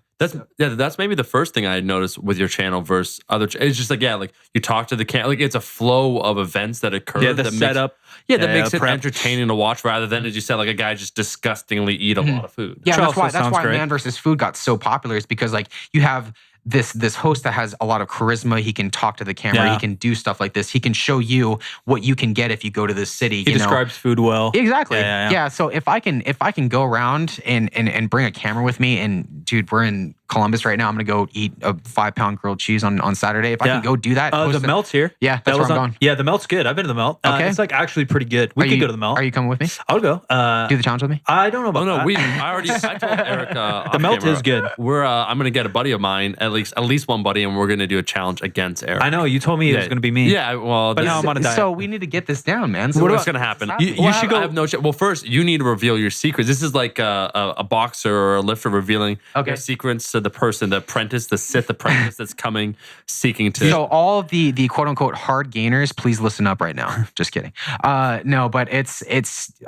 That's maybe the first thing I noticed with your channel versus other. It's just like like you talk to the camera, like it's a flow of events that occur. Yeah, the that setup. That Yeah, makes it prep. entertaining to watch rather than, as you said, like a guy just disgustingly eat a lot of food. Yeah, Which that's why also sounds great. Man versus Food got so popular is because like you have this host that has a lot of charisma. He can talk to the camera. Yeah. He can do stuff like this. He can show you what you can get if you go to this city. He describes food well. Exactly. Yeah. Yeah. So if I can go around and bring a camera with me, and dude, we're in Columbus right now. I'm gonna go eat a 5-pound grilled cheese on Saturday. If I Yeah. can go do that, The post it- melt's here. Yeah, that's That where was I'm on- going. Yeah, the melt's good. I've been to the melt. Okay. It's like actually pretty good. We could go to the melt. Are you coming with me? I'll go. Do the challenge with me? I don't know about Oh no, that. I told Eric The melt is good. I'm gonna get a buddy of mine, at least one buddy, and we're gonna do a challenge against Eric. I know. You told me it was going to be me. Yeah, well, But now I'm on a diet. So we need to get this down, man. So what's gonna happen? You should go. I have no. Well, first you need to reveal your secrets. This is like a boxer or a lifter revealing their secrets to the person, the apprentice, the Sith apprentice that's coming seeking to. So all of the quote unquote hard gainers, please listen up right now. Just kidding. No, but it's.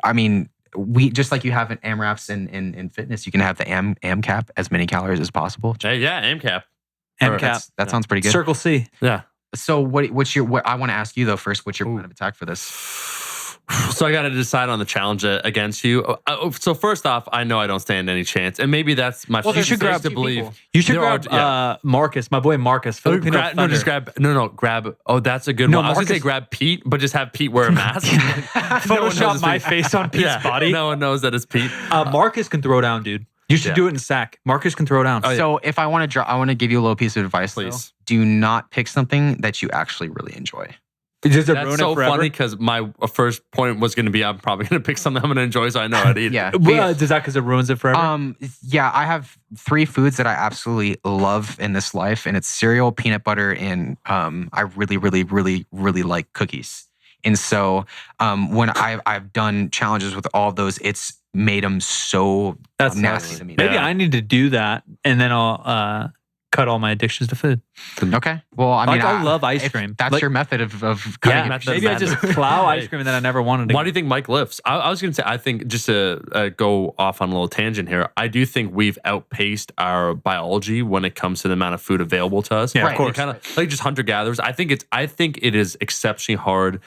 I mean, we just like you have an AMRAPs in fitness, you can have the AMCAP, as many calories as possible. Hey, yeah, AMCAP. MCAP. That sounds pretty good. Circle C. Yeah. So what I want to ask you though first, what's your plan of attack for this? So I got to decide on the challenge against you. So first off, I know I don't stand any chance, and maybe that's my. Well, you should grab to two believe. people. You should There grab are- Marcus, my boy Marcus. Filipino Thunder. grab. Oh, that's a good No, one. I was gonna say Marcus- grab Pete, but just have Pete wear a mask. No one knows Photoshop it's my Pete. face on Pete's body. No one knows that it's Pete. Marcus can throw down, dude. You should Yeah. do it in sack. Marcus can throw down. Oh, yeah. So if I want to I want to give you a little piece of advice, Please. though. Do not pick something that you actually really enjoy. Does it That's ruin so it forever? funny because my first point was going to be I'm probably going to pick something I'm going to enjoy, so I know how to eat. Yeah. Well, does that because it ruins it forever? Yeah, I have 3 foods that I absolutely love in this life, and it's cereal, peanut butter, and I really, really, really, really like cookies. And so when I've done challenges with all of those, it's made them so That's nasty nice. to me. Maybe Yeah. I need to do that, and then I'll cut all my addictions to food. Okay. Well, I mean, I love ice if cream. That's Like- your method of cutting Yeah, it. method of maybe I just madness. plow ice cream that I never wanted to. Why do you think Mike lifts? I was going to say, I think just to go off on a little tangent here, I do think we've outpaced our biology when it comes to the amount of food available to us. Yeah, of Right. course. Kind of like just hunter gatherers. I think it is exceptionally hard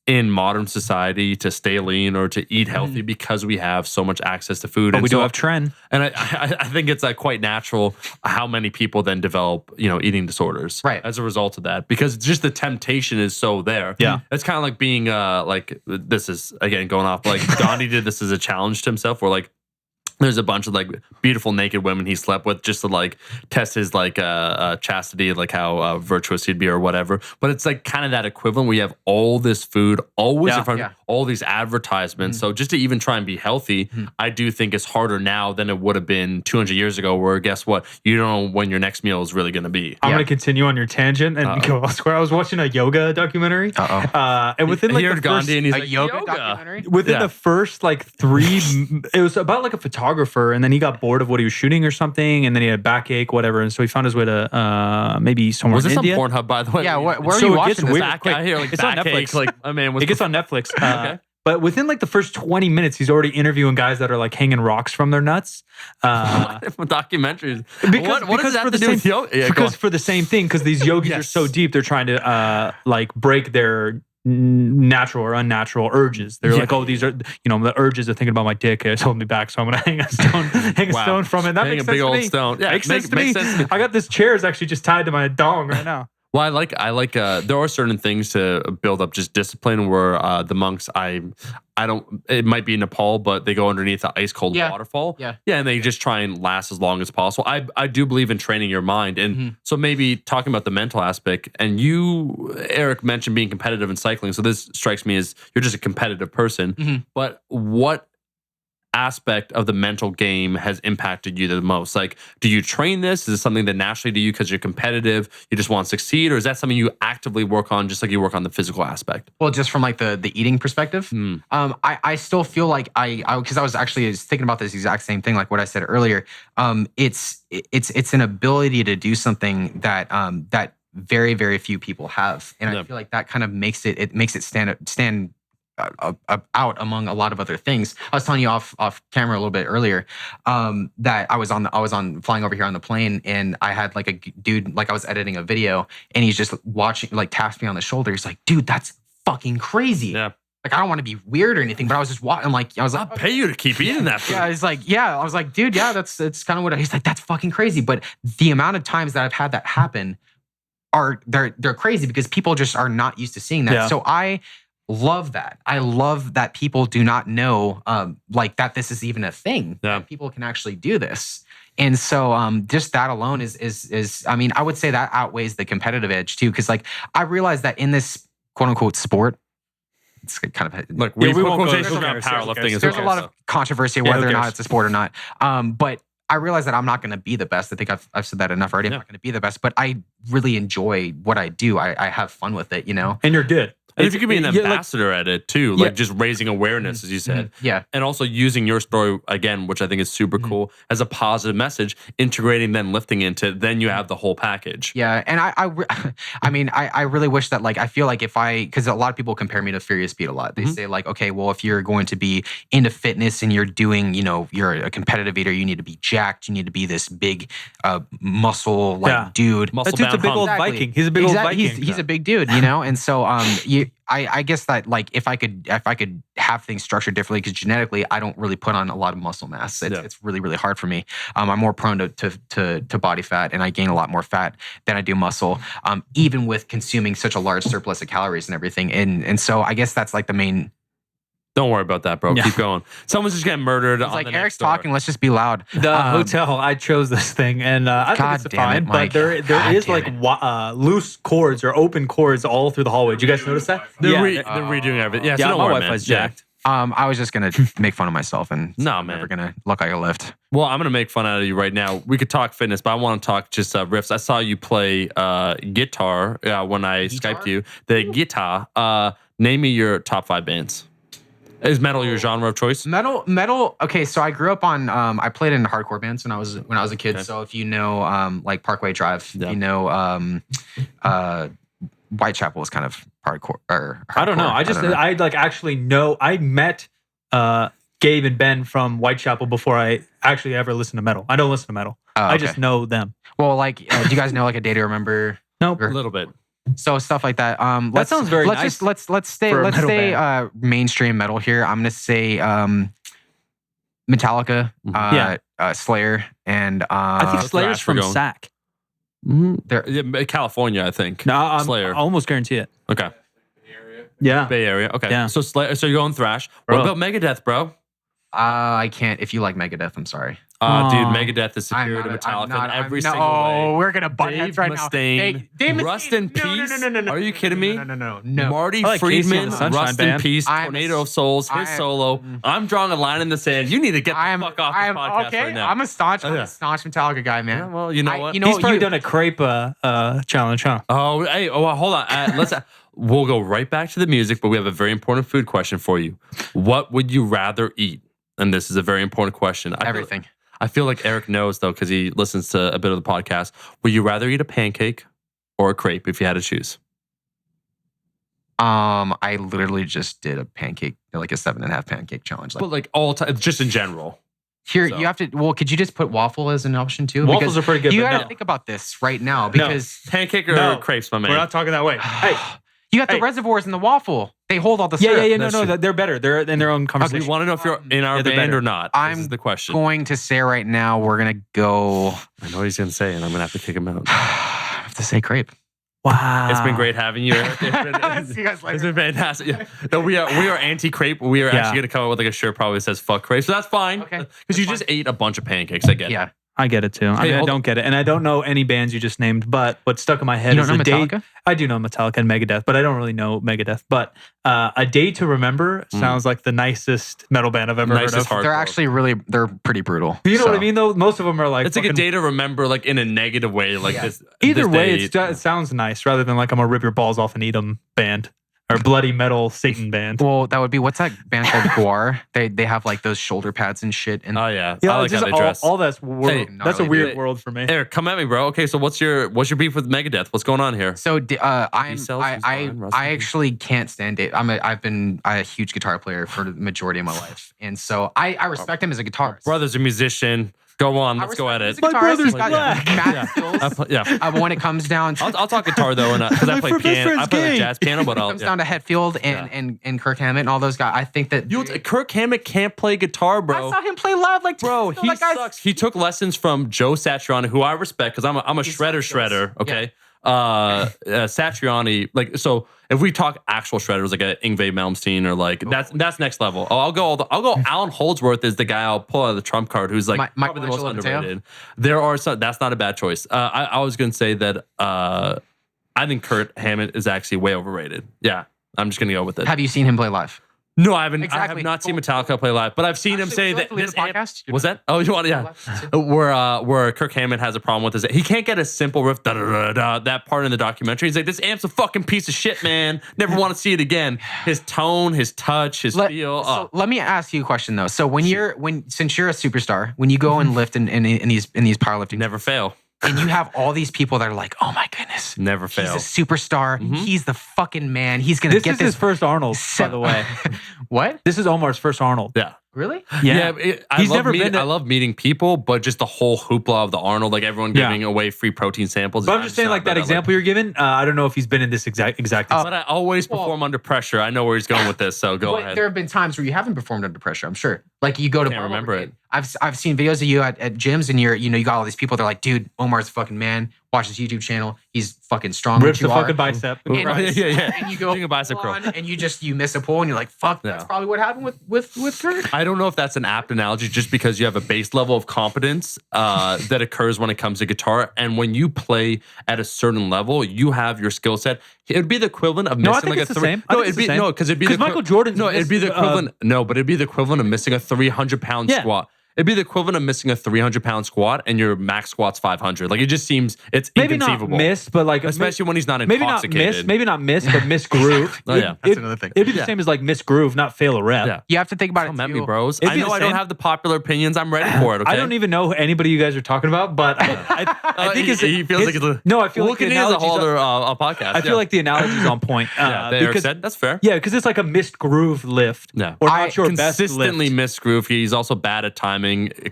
in modern society to stay lean or to eat healthy because we have so much access to food. But And we so- do have trend. And I think it's quite natural how many people then develop, eating disorders Right. as a result of that, because just the temptation is so there. Yeah. It's kind of like being this is again going off, like Gandhi did this as a challenge to himself, where there's a bunch of beautiful naked women he slept with just to test his chastity, how virtuous he'd be or whatever. But it's kind of that equivalent where you have all this food always in front of all these advertisements. So just to even try and be healthy, I do think it's harder now than it would have been 200 years ago, where guess what? You don't know when your next meal is really going to be. I'm going to continue on your tangent and go elsewhere. I was watching a yoga documentary. And within He the heard first, Gandhi and he's A like, yoga documentary? within Yeah. the first 3 it was about a photographer, and then he got bored of what he was shooting or something, and then he had backache, whatever, and so he found his way to maybe somewhere Was in this on India. Pornhub, by the way? Yeah, where are So you it watching gets this? weird. Back quick. out here, It's on backache, Netflix. my man was It gets on Netflix. Okay. But within the first 20 minutes, he's already interviewing guys that are hanging rocks from their nuts. documentaries. Because, what does that for have the to do same, with yoga? Yeah, go because on. for the same thing, because these yogis are Yes. so deep, they're trying to break their natural or unnatural urges. They're like, oh, these are the urges of thinking about my dick is holding me back, so I'm gonna hang a Wow. stone from it. That Hang makes a sense big to old me. stone. Yeah, makes sense to makes me. sense to me. I got this chair is actually just tied to my dong right now. Well, I like there are certain things to build up just discipline where the monks I don't, it might be Nepal, but they go underneath the ice cold waterfall. Yeah. And they just try and last as long as possible. I do believe in training your mind. And so maybe talking about the mental aspect, and you, Eric, mentioned being competitive in cycling. So this strikes me as you're just a competitive person. But what aspect of the mental game has impacted you the most? Do you train this? Is it something that naturally to you because you're competitive, you just want to succeed, or is that something you actively work on, just like you work on the physical aspect? Well, just from the eating perspective, I still feel like because I was thinking about this exact same thing, like what I said earlier. It's an ability to do something that very, very few people have, and I feel like that kind of makes it stand out among a lot of other things. I was telling you off camera a little bit earlier that I was on flying over here on the plane, and I had a dude, I was editing a video, and he's just watching, taps me on the shoulder. He's like, dude, that's fucking crazy. Yeah. I don't want to be weird or anything, but I was just watching. I was like, I'll pay you to keep eating that food. yeah, he's like, yeah. I was like, dude, yeah, that's kind of what he's like. That's fucking crazy. But the amount of times that I've had that happen they're crazy because people just are not used to seeing that. Yeah. So I love that. I love that people do not know that this is even a thing. Yeah. That people can actually do this. And so just that alone is I mean, I would say that outweighs the competitive edge too. Cause I realize that in this quote unquote sport, it's kind of Look, Yeah, we we won't go quotations there. around powerlifting as there's well. a lot of controversy whether who or not cares? it's a sport or not. But I realize that I'm not going to be the best. I think I've said that enough already. I'm not going to be the best, but I really enjoy what I do. I have fun with it, And you're good. And if you could be an Yeah, like- ambassador at it too, Yeah. just raising awareness, as you said, yeah. and also using your story again, which I think is super cool, as a positive message, integrating then lifting into, then you have the whole package. Yeah, and I really wish that I feel like because a lot of people compare me to Furious Pete a lot. They say okay, well, if you're going to be into fitness and you're doing, you're a competitive eater, you need to be jacked, you need to be this big muscle dude. Muscle That dude's a bound big hunk. old Viking. He's a big old Viking. He's a big dude, and so I guess that if I could have things structured differently, because genetically I don't really put on a lot of muscle mass. It's really, really hard for me. I'm more prone to body fat, and I gain a lot more fat than I do muscle, even with consuming such a large surplus of calories and everything. And so I guess that's the main Don't worry about that, bro. Yeah. Keep going. Someone's just getting murdered. It's on like the Eric's next door. talking. Let's just be loud. The hotel, I chose this thing, and I think God it's damn it, fine. Mike. But there God is damn like it. loose cords or open cords all through the hallway. Did you guys notice that? They're Yeah, they're redoing everything. Yeah, so yeah. don't My worry, Wi-Fi's man. Yeah. jacked. I was just gonna make fun of myself, and No, I'm man. never gonna look like a lift. Well, I'm gonna make fun out of you right now. We could talk fitness, but I want to talk just riffs. I saw you play guitar when I Skyped you. The guitar. Name me your top 5 bands. Is metal your genre of choice? Metal. Okay, so I grew up on. I played in hardcore bands when I was a kid. Okay. So if you know, like Parkway Drive, Yeah. you know, Whitechapel was kind of hardcore. Or I don't know. hardcore. I like actually know. I met Gabe and Ben from Whitechapel before I actually ever listened to metal. I don't listen to metal. Oh, I okay. just know them. Well, like, do you guys know like A Day to Remember? Nope. A little bit. So stuff like that. That sounds very let's nice Just, let's stay for a metal mainstream metal here. I'm gonna say Metallica, Slayer, and I think Thrash Slayer's from we're going. SAC. they're Yeah, California, I think. No, I Slayer. almost guarantee it. Okay. Yeah. Bay Area. Okay. Yeah. So Slayer, so you're going thrash. Bro. What about Megadeth, bro? I can't. If you like Megadeth, I'm sorry. Dude, Aw. Megadeth is superior to Metallica in every single Oh, way. we're gonna butt Dave heads right Mustaine, now. Hey, Dave Mustaine. Rust in Peace? Are you kidding me? No. Marty I like Casey Friedman, and the Sunshine Rust in Band. Peace, I'm- Tornado of Souls, his I- solo. I'm drawing a line in the sand. You need to get the I'm fuck off this podcast okay. right now. I'm a staunch yeah. Metallica guy, man. Yeah, well, you know what? He's probably done a crepe challenge, huh? Oh, hey, well, hold on. We'll go right back to the music, but we have a very important food question for you. What would you rather eat? And this is a very important question. Everything. I feel like Eric knows, though, because he listens to a bit of the podcast. Would you rather eat a pancake or a crepe if you had to choose? I literally just did a pancake, like a 7.5 pancake challenge. Like, But like all time, just in general. here, so. you have to. Well, could you just put waffle as an option too? Waffles Because are pretty good. you but got to no. think about this right now because Pancake or No. crepes, my man? We're not talking that way. Hey, you got the Hey. reservoirs in the waffle. They hold all the yeah, syrup. no, That's true. they're better. They're in their own we conversation. want to know if you're in our Yeah, they're band better. or not. I'm This is the question. Going to say right now, we're gonna go. I know what he's going to say, and I'm going to have to kick him out. I have to say crepe. Wow, It's been great having you, Eric. See you guys later. It's been fantastic. Yeah. No, we are anti-crepe. We are Yeah. actually going to come up with like a shirt probably that says "fuck crepe," so that's fine. Okay. Because you just ate a bunch of pancakes. I get it. Yeah. I get it too. I Hey, mean, I hold- don't get it, and I don't know any bands you just named. But what's stuck in my head You is don't know a date. Metallica? I do know Metallica and Megadeth, but I don't really know Megadeth. But a day to remember sounds like the nicest metal band I've ever Nicest heard of. hardcore. They're pretty brutal. You know what I So- mean? Though most of them are like It's like a fucking- day to remember, like in a negative way. Like this. Either this way, day- it sounds nice rather than like I'm gonna rip your balls off and eat them band or bloody metal Satan band. Well, that would be what's that band called Guar? They have like those shoulder pads and shit. And Oh yeah, Yeah, I like how just they dress. all that's world. Hey, that's a gnarly, weird dude. world for me. Eric, come at me, bro. Okay, so what's your beef with Megadeth? What's going on here? so I sells his line, Russ. actually can't stand it. I've been a huge guitar player for the majority of my life, and so I respect him as a guitarist. Brother's a musician. Go on, let's go at it. My brother's black. Mad skills. Yeah. When it comes down to I'll talk guitar though, because I My play best piano. I friend's play the gay. jazz piano, but it I'll. comes down to Hetfield and Kirk Hammett and all those guys, I think that Kirk Hammett can't play guitar, I bro. saw him play live like Bro, that he guy's- sucks. He took lessons from Joe Satriani, who I respect because I'm a He's shredder skills. shredder. Okay. Satriani, like, so if we talk actual shredders like a Yngwie Malmsteen or like that's next level. Oh, I'll go Alan Holdsworth is the guy I'll pull out of the trump card who's like probably the most Michelangelo Matteo? underrated. There are some, that's not a bad choice. I was gonna say that I think Kirk Hammett is actually way overrated. Yeah. I'm just gonna go with it. Have you seen him play live? No, I haven't. I Exactly. have not seen Metallica play live, but I've seen him Actually, say would you like that to leave this the podcast? was that? Oh, you want? Yeah, where Kirk Hammett has a problem with is he can't get a simple riff. Da, da, da, da, that part in the documentary, he's like, "This amp's a fucking piece of shit, man. Never want to see it again." His tone, his touch, his feel. So let me ask you a question though. So since you're a superstar, when you go and lift in these powerlifting, Never fail. and you have all these people that are like, oh my goodness, Never he's fail. a superstar. He's the fucking man. He's gonna This get is his this. first Arnold, by the way. What? This is Omar's first Arnold. Yeah. Really? Yeah. I love meeting people, but just the whole hoopla of the Arnold, like everyone Yeah. giving away free protein samples. But I'm just saying, like that example you're giving. I don't know if he's been in this exact. But I always perform under pressure. I know where he's going with this, so go But ahead. there have been times where you haven't performed under pressure. I'm sure. Like you go to Can't Barbell remember Brigade. it. I've seen videos of you at gyms and you got all these people. They're like, dude, Omar's a fucking man. Watch his YouTube channel. He's fucking strong. Rips you the are. fucking bicep. Oh, yeah. And you go Doing a bicep curl. on and you miss a pull and you're like, fuck, that's probably what happened with Kirk. I don't know if that's an apt analogy, just because you have a base level of competence that occurs when it comes to guitar, and when you play at a certain level, you have your skill set. It would be the equivalent of missing I think like it's a the three. same. I No, think it'd it's be the same. no, because it'd be 'Cause the Michael Jordan's No, it'd be the missed, equivalent. No, but it'd be the equivalent of missing a 300-pound Yeah. squat. It'd be the equivalent of missing a 300-pound squat, and your max squat's 500. Like, it just seems it's Maybe inconceivable. not miss, but like Especially when he's not maybe not intoxicated. miss, but miss groove. Oh, yeah. That's another thing. It'd be the Yeah. same as like miss groove, not fail a rep. Yeah. You have to think about Come it at too. me, bros. It'd I be know the I don't same. have the popular opinions. I'm ready for it. Okay. I don't even know anybody you guys are talking about, but I think he feels like it's a, no. I feel we'll like the continue as a analogy's whole on- other podcast. I feel like the analogy's on point. yeah, Eric because said that's fair. yeah, because it's like a missed groove lift. Yeah. or I not your best Consistently lift. missed groove. He's also bad at timing.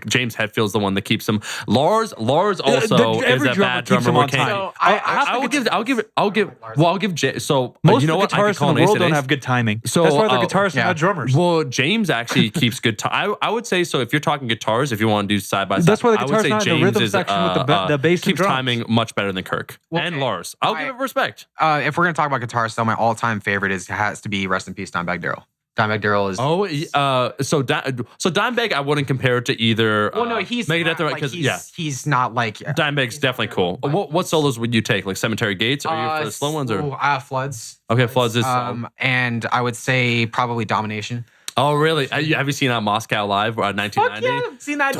James Hetfield's the one that keeps him. Lars also is every a drummer bad keeps drummer. him We're on time. can't- So I I'll give. So Most you know of what? the I could guitarists call in the an ace world and don't ace. have good timing. So, That's why they're guitarists yeah. and not drummers. Well, James actually keeps good time. I would say so. If you're talking guitars, if you want to do side by side, That's why the I would guitar's say not in the James rhythm is, section with the bass and keeps drums. timing much better than Kirk and Okay. Lars. I'll give it respect. If we're gonna talk about guitars, though, my all-time favorite has to be rest in peace, Dimebag Darrell. Dimebag Darrell is. So Dimebag, I wouldn't compare it to either. Well, no, he's Megadeth, not, because like, yeah, he's not like. Dimebag's definitely cool. What solos would you take? Like Cemetery Gates? Are you for the slow ones or? Floods. Okay, Floods is. And I would say probably Domination. Oh, really? Have you seen Moscow Live, 1990? Fuck yeah, I've seen that.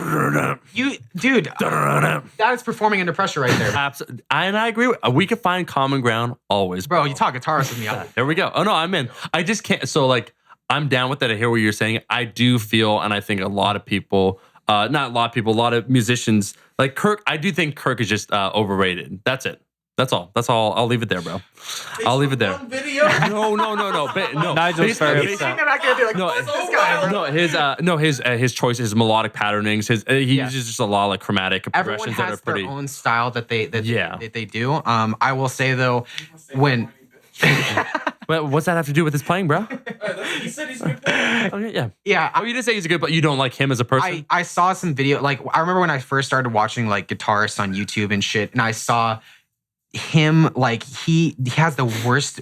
Dude, that is performing under pressure right there. Absolutely. And I agree. We can find common ground always. Bro, you talk guitarist with me. There we go. Oh, no, I'm in. I just can't. So, like, I'm down with that. I hear what you're saying. I do feel, and I think a lot of people, not a lot of people, a lot of musicians, like Kirk, I do think Kirk is just overrated. That's it. That's all. I'll leave it there, bro. I'll leave it there. Video. No. Nigel's very Basically- upset. His choice, his melodic patternings, he Yeah. uses just a lot of like chromatic Everyone progressions that are has pretty. their own style that they Yeah. they do. I will say though, when But what's that have to do with his playing, bro? He said he's a good player. Okay, yeah. yeah, Oh, you didn't say he's a good, but you don't like him as a person. I saw some video. Like I remember when I first started watching like guitarists on YouTube and shit, and I saw him like he has the worst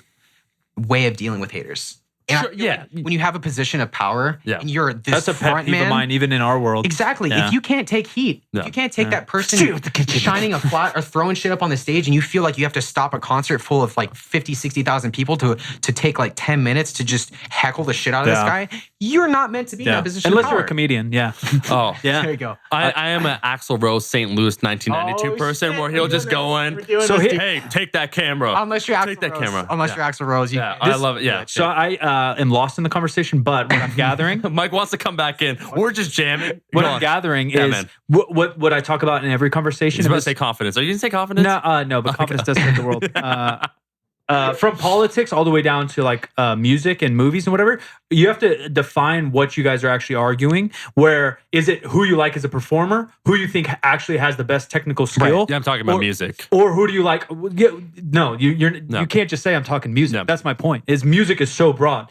way of dealing with haters. And I Sure, feel yeah. like when you have a position of power, Yeah. and you're this That's a pet front peeve of man. mine, even in our world. Exactly. Yeah. If you can't take heat, Yeah. if you can't take Yeah. that person Shoot with the kitchen. shining a flat or throwing shit up on the stage and you feel like you have to stop a concert full of like 50, 60,000 people to take like 10 minutes to just heckle the shit out of this Yeah. guy, you're not meant to be in Yeah. that position Unless of you're power. a comedian. Yeah. oh, Yeah. There you go. I am an Axl Rose St. Louis 1992 Oh, person shit, where we're he'll doing just this. go in. We're doing So this. Hey, take that camera. Unless you're Axl Take that Rose. camera. Unless Yeah. you're Axl Rose. Yeah, I love it. Yeah. So I am lost in the conversation, but what I'm gathering, Mike wants to come back in. We're just jamming. what Go I'm on. gathering Yeah, is man. what I talk about in every conversation. He's about to is- say confidence. Are you going to say confidence? No, but confidence does hit the world. From politics all the way down to like music and movies and whatever, you have to define what you guys are actually arguing. Where is it who you like as a performer, who you think actually has the best technical skill, Yeah, I'm talking about Or- music. or who do you like? No, No. you can't just say I'm talking music. No. That's my point. Is music is so broad.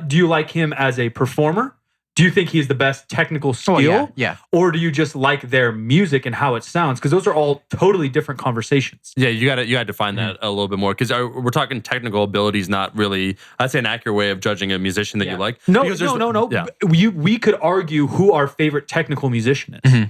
Do you like him as a performer? Do you think he's the best technical skill? Oh, yeah. Or do you just like their music and how it sounds? Because those are all totally different conversations. Yeah, you got to define that a little bit more because we're talking technical abilities, not really. I'd say an accurate way of judging a musician that you like. No, Because there's no. Yeah. We could argue who our favorite technical musician is.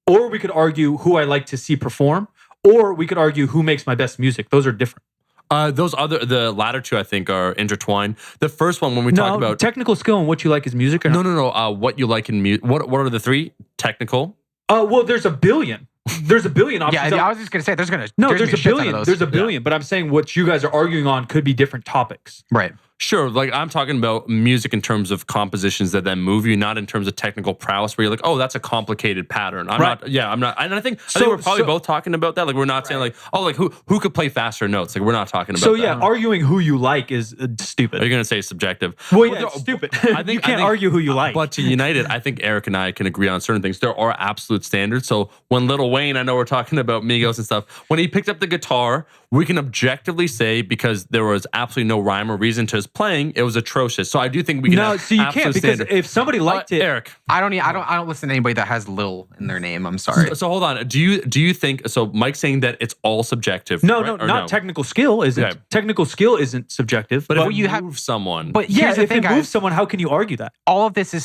Or we could argue who I like to see perform. Or we could argue who makes my best music. Those are different. The latter two I think are intertwined. The first one when we talk about technical skill and what you like is music or not? no. What you like in music? What are the three? Technical. Well, there's a billion. There's a billion options. Yeah, I was just gonna say there's there's gonna a be shit ton of billion. those. There's a billion. But I'm saying what you guys are arguing on could be different topics. Right. Sure, like I'm talking about music in terms of compositions that then move you, not in terms of technical prowess where you're like, oh, that's a complicated pattern. I'm not. And I think we're probably both talking about that. Like we're not saying like, oh, like who could play faster notes. Like we're not talking about So that. yeah, arguing who you like is stupid. Are you gonna say subjective? Well, yeah, there- it's stupid. I think you can't argue who you like. But to unite it, I think Eric and I can agree on certain things. There are absolute standards. So when Lil Wayne, I know we're talking about Migos and stuff, when he picked up the guitar, we can objectively say because there was absolutely no rhyme or reason to his playing, it was atrocious. So I do think we can. No, have so you can't absolute because standard. if somebody liked it, Eric. I don't listen to anybody that has Lil in their name. I'm sorry. So hold on. Do you think so? Mike's saying that it's all subjective. no, right? no, Or not technical skill isn't. Okay. Technical skill isn't subjective. But if you you have- move someone, But yeah, here's the if thing, it guys. moves someone, how can you argue that? All of this is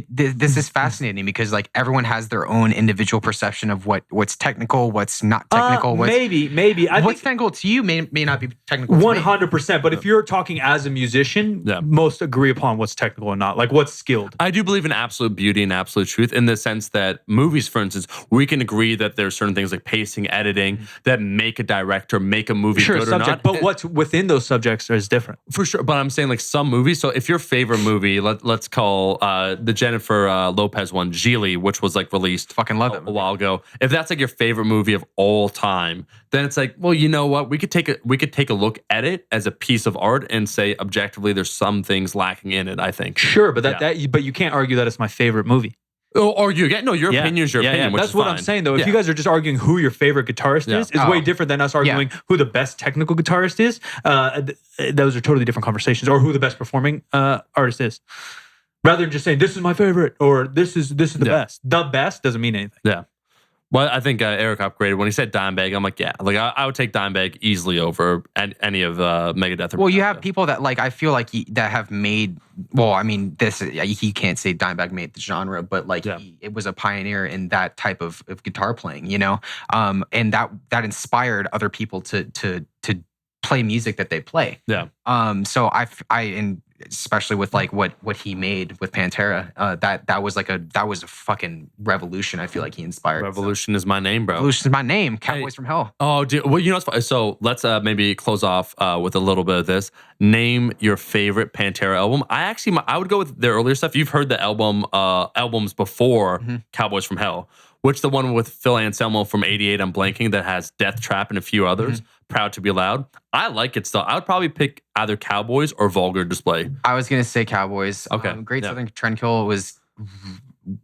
this is fascinating because like everyone has their own individual perception of what's technical, what's not technical. Maybe. I What's think technical to you may not be technical to me. 100%. But if you're talking as a musician, Yeah. most agree upon what's technical and not, like what's skilled. I do believe in absolute beauty and absolute truth in the sense that movies, for instance, we can agree that there's certain things like pacing, editing that make a director make a movie Sure, good or subject, not. but what's within those subjects is different. For sure, but I'm saying like some movies. So if your favorite movie, let's call the Jennifer Lopez one, Geely, which was like released Fucking love a it. while ago. If that's like your favorite movie of all time, then it's like, well, you know what? We could take a look at it as a piece of art and say objectively, there's some things lacking in it. I think. Sure, but but you can't argue that it's my favorite movie. Or you get your opinion is your opinion. Which That's is what fine. I'm saying though. If Yeah. you guys are just arguing who your favorite guitarist is way Oh. different than us arguing who the best technical guitarist is. Those are totally different conversations. Or who the best performing artist is. Rather than just saying this is my favorite or this is the best. The best doesn't mean anything. Yeah. Well, I think Eric upgraded when he said Dimebag. I'm like, yeah, like I would take Dimebag easily over any of Megadeth. Or Well, you Metallica. have people that like I feel like that have made. Well, I mean, this he can't say Dimebag made the genre, but like it was a pioneer in that type of guitar playing, you know, and that inspired other people to play music that they play. Yeah. So and especially with like what he made with Pantera, that was a fucking revolution. I feel like he inspired. Revolution is my name, bro. Revolution is my name. Cowboys from Hell. Oh, dude. Well, you know what's funny? So let's maybe close off with a little bit of this. Name your favorite Pantera album. I would go with their earlier stuff. You've heard the albums before Cowboys from Hell, which the one with Phil Anselmo from '88. I'm blanking that has Death Trap and a few others. Proud to be Loud. I like it still. I would probably pick either Cowboys or Vulgar Display. I was gonna say Cowboys. Okay. Great Yeah. Southern Trendkill was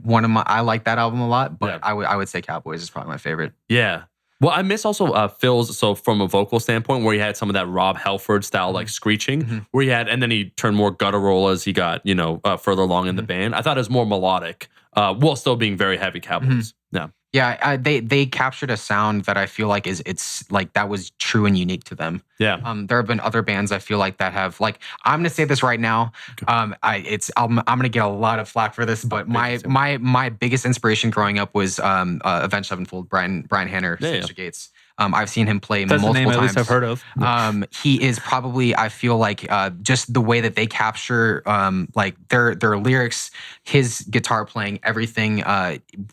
one of my. I like that album a lot, but Yeah. I would say Cowboys is probably my favorite. Yeah. Well, I miss also Phil's, so from a vocal standpoint, where he had some of that Rob Halford style, like screeching, where he had, and then he turned more guttural as he got, further along in the band. I thought it was more melodic, while still being very heavy Cowboys. Yeah. Yeah, they captured a sound that I feel like it's like that was true and unique to them. Yeah. There have been other bands I feel like that have like I'm gonna say this right now. I'm gonna get a lot of flack for this, but my biggest inspiration growing up was Avenged Sevenfold, Brian Hanner, Sinister Gates. I've seen him play That's the multiple name at times. least I've heard of. He is probably, I feel like, just the way that they capture like their lyrics, his guitar playing, everything.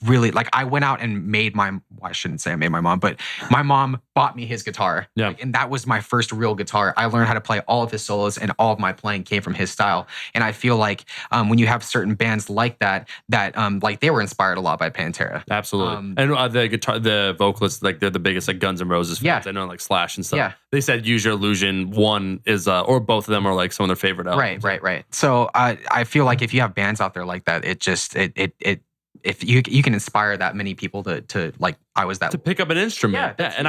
Really, like I went out and made well, I shouldn't say I made my mom, but my mom bought me his guitar. Yeah. Like, and that was my first real guitar. I learned how to play all of his solos, and all of my playing came from his style. And I feel like when you have certain bands like that like they were inspired a lot by Pantera. Absolutely. And the vocalists, like they're the biggest, like Guns N' Roses fans. Yeah. I know, like Slash and stuff. Yeah. They said Use Your Illusion, one is, or both of them are like some of their favorite albums. Right. So I feel like if you have bands out there like that, if you can inspire that many people to like I was that To pick up an instrument. Yeah, And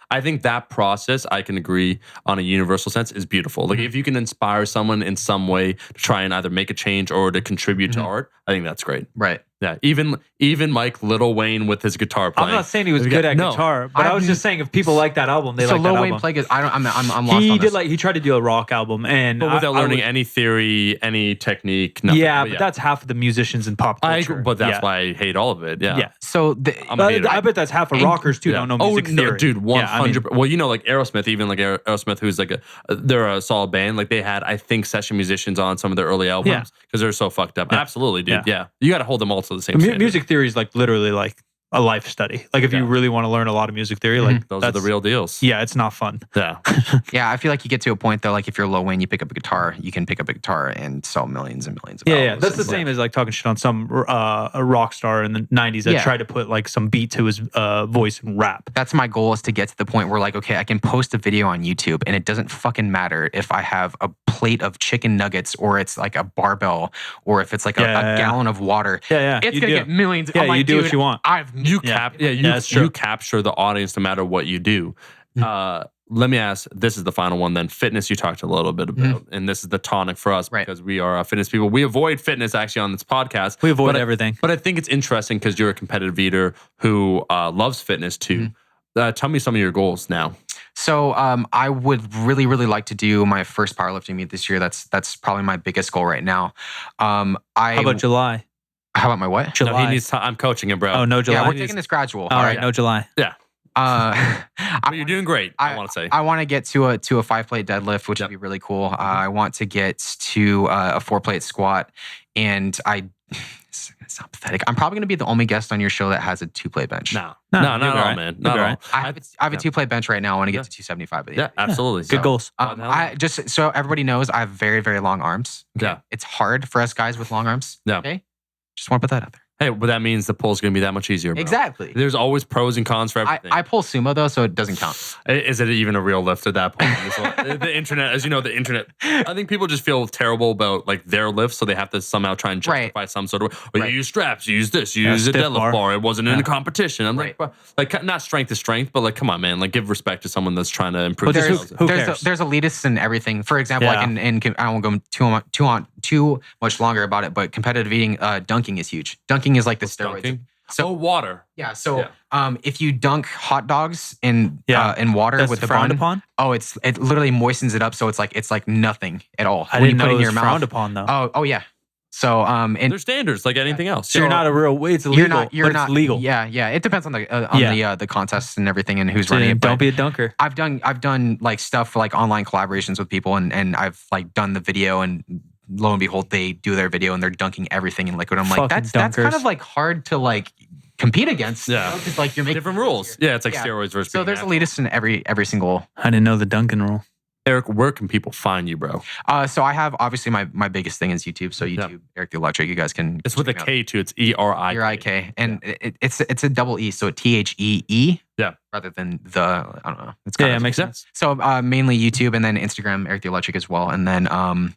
I think that process, I can agree on a universal sense, is beautiful. Like if you can inspire someone in some way to try and either make a change or to contribute to art, I think that's great. right. Yeah. Even Mike Lil Wayne with his guitar playing. I'm not saying he was good at guitar, but I was just saying if people like that album, they So like that Lil Wayne album. played. I'm lost He on did this. he tried to do a rock album, and But without I learning would- any theory, any technique, nothing. Yeah, but that's half of the musicians in pop I culture. agree, but that's Yeah. why I hate all of it. Yeah. Yeah. So I'm a hater. I bet that's half of rockers too. Don't know music theory. Dude, 100. Yeah, I mean, well, like Aerosmith, even like Aerosmith, who's like they're a solid band. Like they had, I think, session musicians on some of their early albums because they're so fucked up. Yeah. Absolutely, dude. Yeah. Yeah, you got to hold them all to the same standard. music theory is like literally like a life study. Like if you really want to learn a lot of music theory, like Those are the real deals. Yeah, it's not fun. Yeah. yeah, I feel like you get to a point though, like if you're Lil Wayne, you pick up a guitar, you can pick up a guitar and sell millions and millions of Yeah, albums. that's the And, same as like talking shit on some a rock star in the 90s that Yeah. tried to put like some beat to his voice and rap. That's my goal, is to get to the point where like, okay, I can post a video on YouTube and it doesn't fucking matter if I have a plate of chicken nuggets or it's like a barbell or if it's like a gallon of water. Yeah. It's you gonna do. get millions. Yeah, I'm like, you do what dude, you want. I've You capture the audience no matter what you do. let me ask, this is the final one then. Fitness, you talked a little bit about, and this is the tonic for us Right. because we are fitness people. We avoid fitness actually on this podcast. We avoid but everything. But I think it's interesting because you're a competitive eater who loves fitness too. Tell me some of your goals now. So I would really, really like to do my first powerlifting meet this year. That's probably my biggest goal right now. How about July? How about my what? July. No, he needs I'm coaching him, bro. Oh, no July. Yeah, we're taking this gradual. All right, no July. Yeah. Uh, But you're doing great, I want to say. I want to get to a 5-plate deadlift, which would be really cool. I want to get to a 4-plate squat, and this is gonna sound pathetic. I'm probably gonna be the only guest on your show that has a 2-plate bench. No, No, not you're at all all, right. man. You're Not all at right. all. I have a 2-plate bench right now. I want to get to 275 by the Yeah, end of the year. absolutely. Good goals. I just so everybody knows, I have very, very long arms. Yeah. It's hard for us guys with long arms. Yeah. Okay. Just want to put that out there. Hey, but that means the pull's going to be that much easier, bro. Exactly. There's always pros and cons for everything. I pull sumo though, so it doesn't count. Is it even a real lift at that point? The internet, as you know, the internet, I think people just feel terrible about like their lifts, so they have to somehow try and justify some sort of way. Well, Right. you use straps, you use this, you use a stiff deadlift bar. It wasn't in Yeah. a competition. I'm like, Right. like, not strength to strength, but like, come on, man, like give respect to someone that's trying to improve But themselves. Who cares? There's elitists in everything. For example, Yeah. I don't want to go too much longer about it, but competitive eating, dunking is huge. Dunking is like the steroids. Dunking? So- So water. Yeah. So Yeah. if you dunk hot dogs in water That's with the frowned bun, upon. it literally moistens it up, so it's like nothing at all. I when didn't you put know it it in was your frowned mouth. upon though. Oh yeah. So and There's standards like anything else. So you're not a real. It's illegal. you're but not it's legal. Yeah, yeah. It depends on the the contests and everything and who's So running it. don't but be a dunker. I've done like stuff for like online collaborations with people and I've like done the video and lo and behold they do their video and they're dunking everything in liquid. I'm like Fucking that's kind dunkers. of like hard to like compete against. Yeah. Because like you're making different rules. Yeah, it's like Yeah. steroids versus So being there's natural. elitists in every single. I didn't know the Duncan rule. Eric, where can people find you, bro? So I have obviously my biggest thing is YouTube. So YouTube, Erik The Electric. You guys can. It's with a check me out. K too. It's ERI. ERIK, and it's a double E, so THEE. Yeah. Rather than the I don't know. It's Yeah, kind it of makes sense. so mainly YouTube and then Instagram, Erik The Electric as well, and then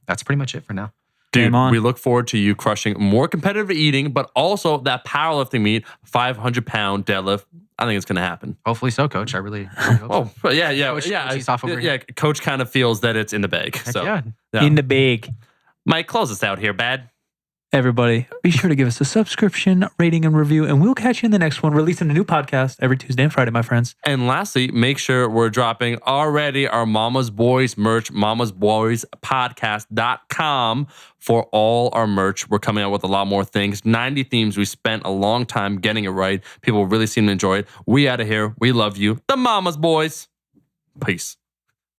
that's pretty much it for now. Dude, Game on. we look forward to you crushing more competitive eating, but also that powerlifting meet, 500-pound deadlift. I think it's going to happen. Hopefully so, Coach. I really hope so. Oh, yeah. Coach he's off over yeah. Coach kind of feels that it's in the bag. Heck So, yeah. yeah. In the bag. Mike, close us out here, bad. Everybody, be sure to give us a subscription, rating, and review, and we'll catch you in the next one. Releasing a new podcast every Tuesday and Friday, my friends. And lastly, make sure we're dropping already our Mama's Boys merch, mamasboyspodcast.com for all our merch. We're coming out with a lot more things. 90 themes. We spent a long time getting it right. People really seem to enjoy it. We out of here. We love you. The Mama's Boys. Peace.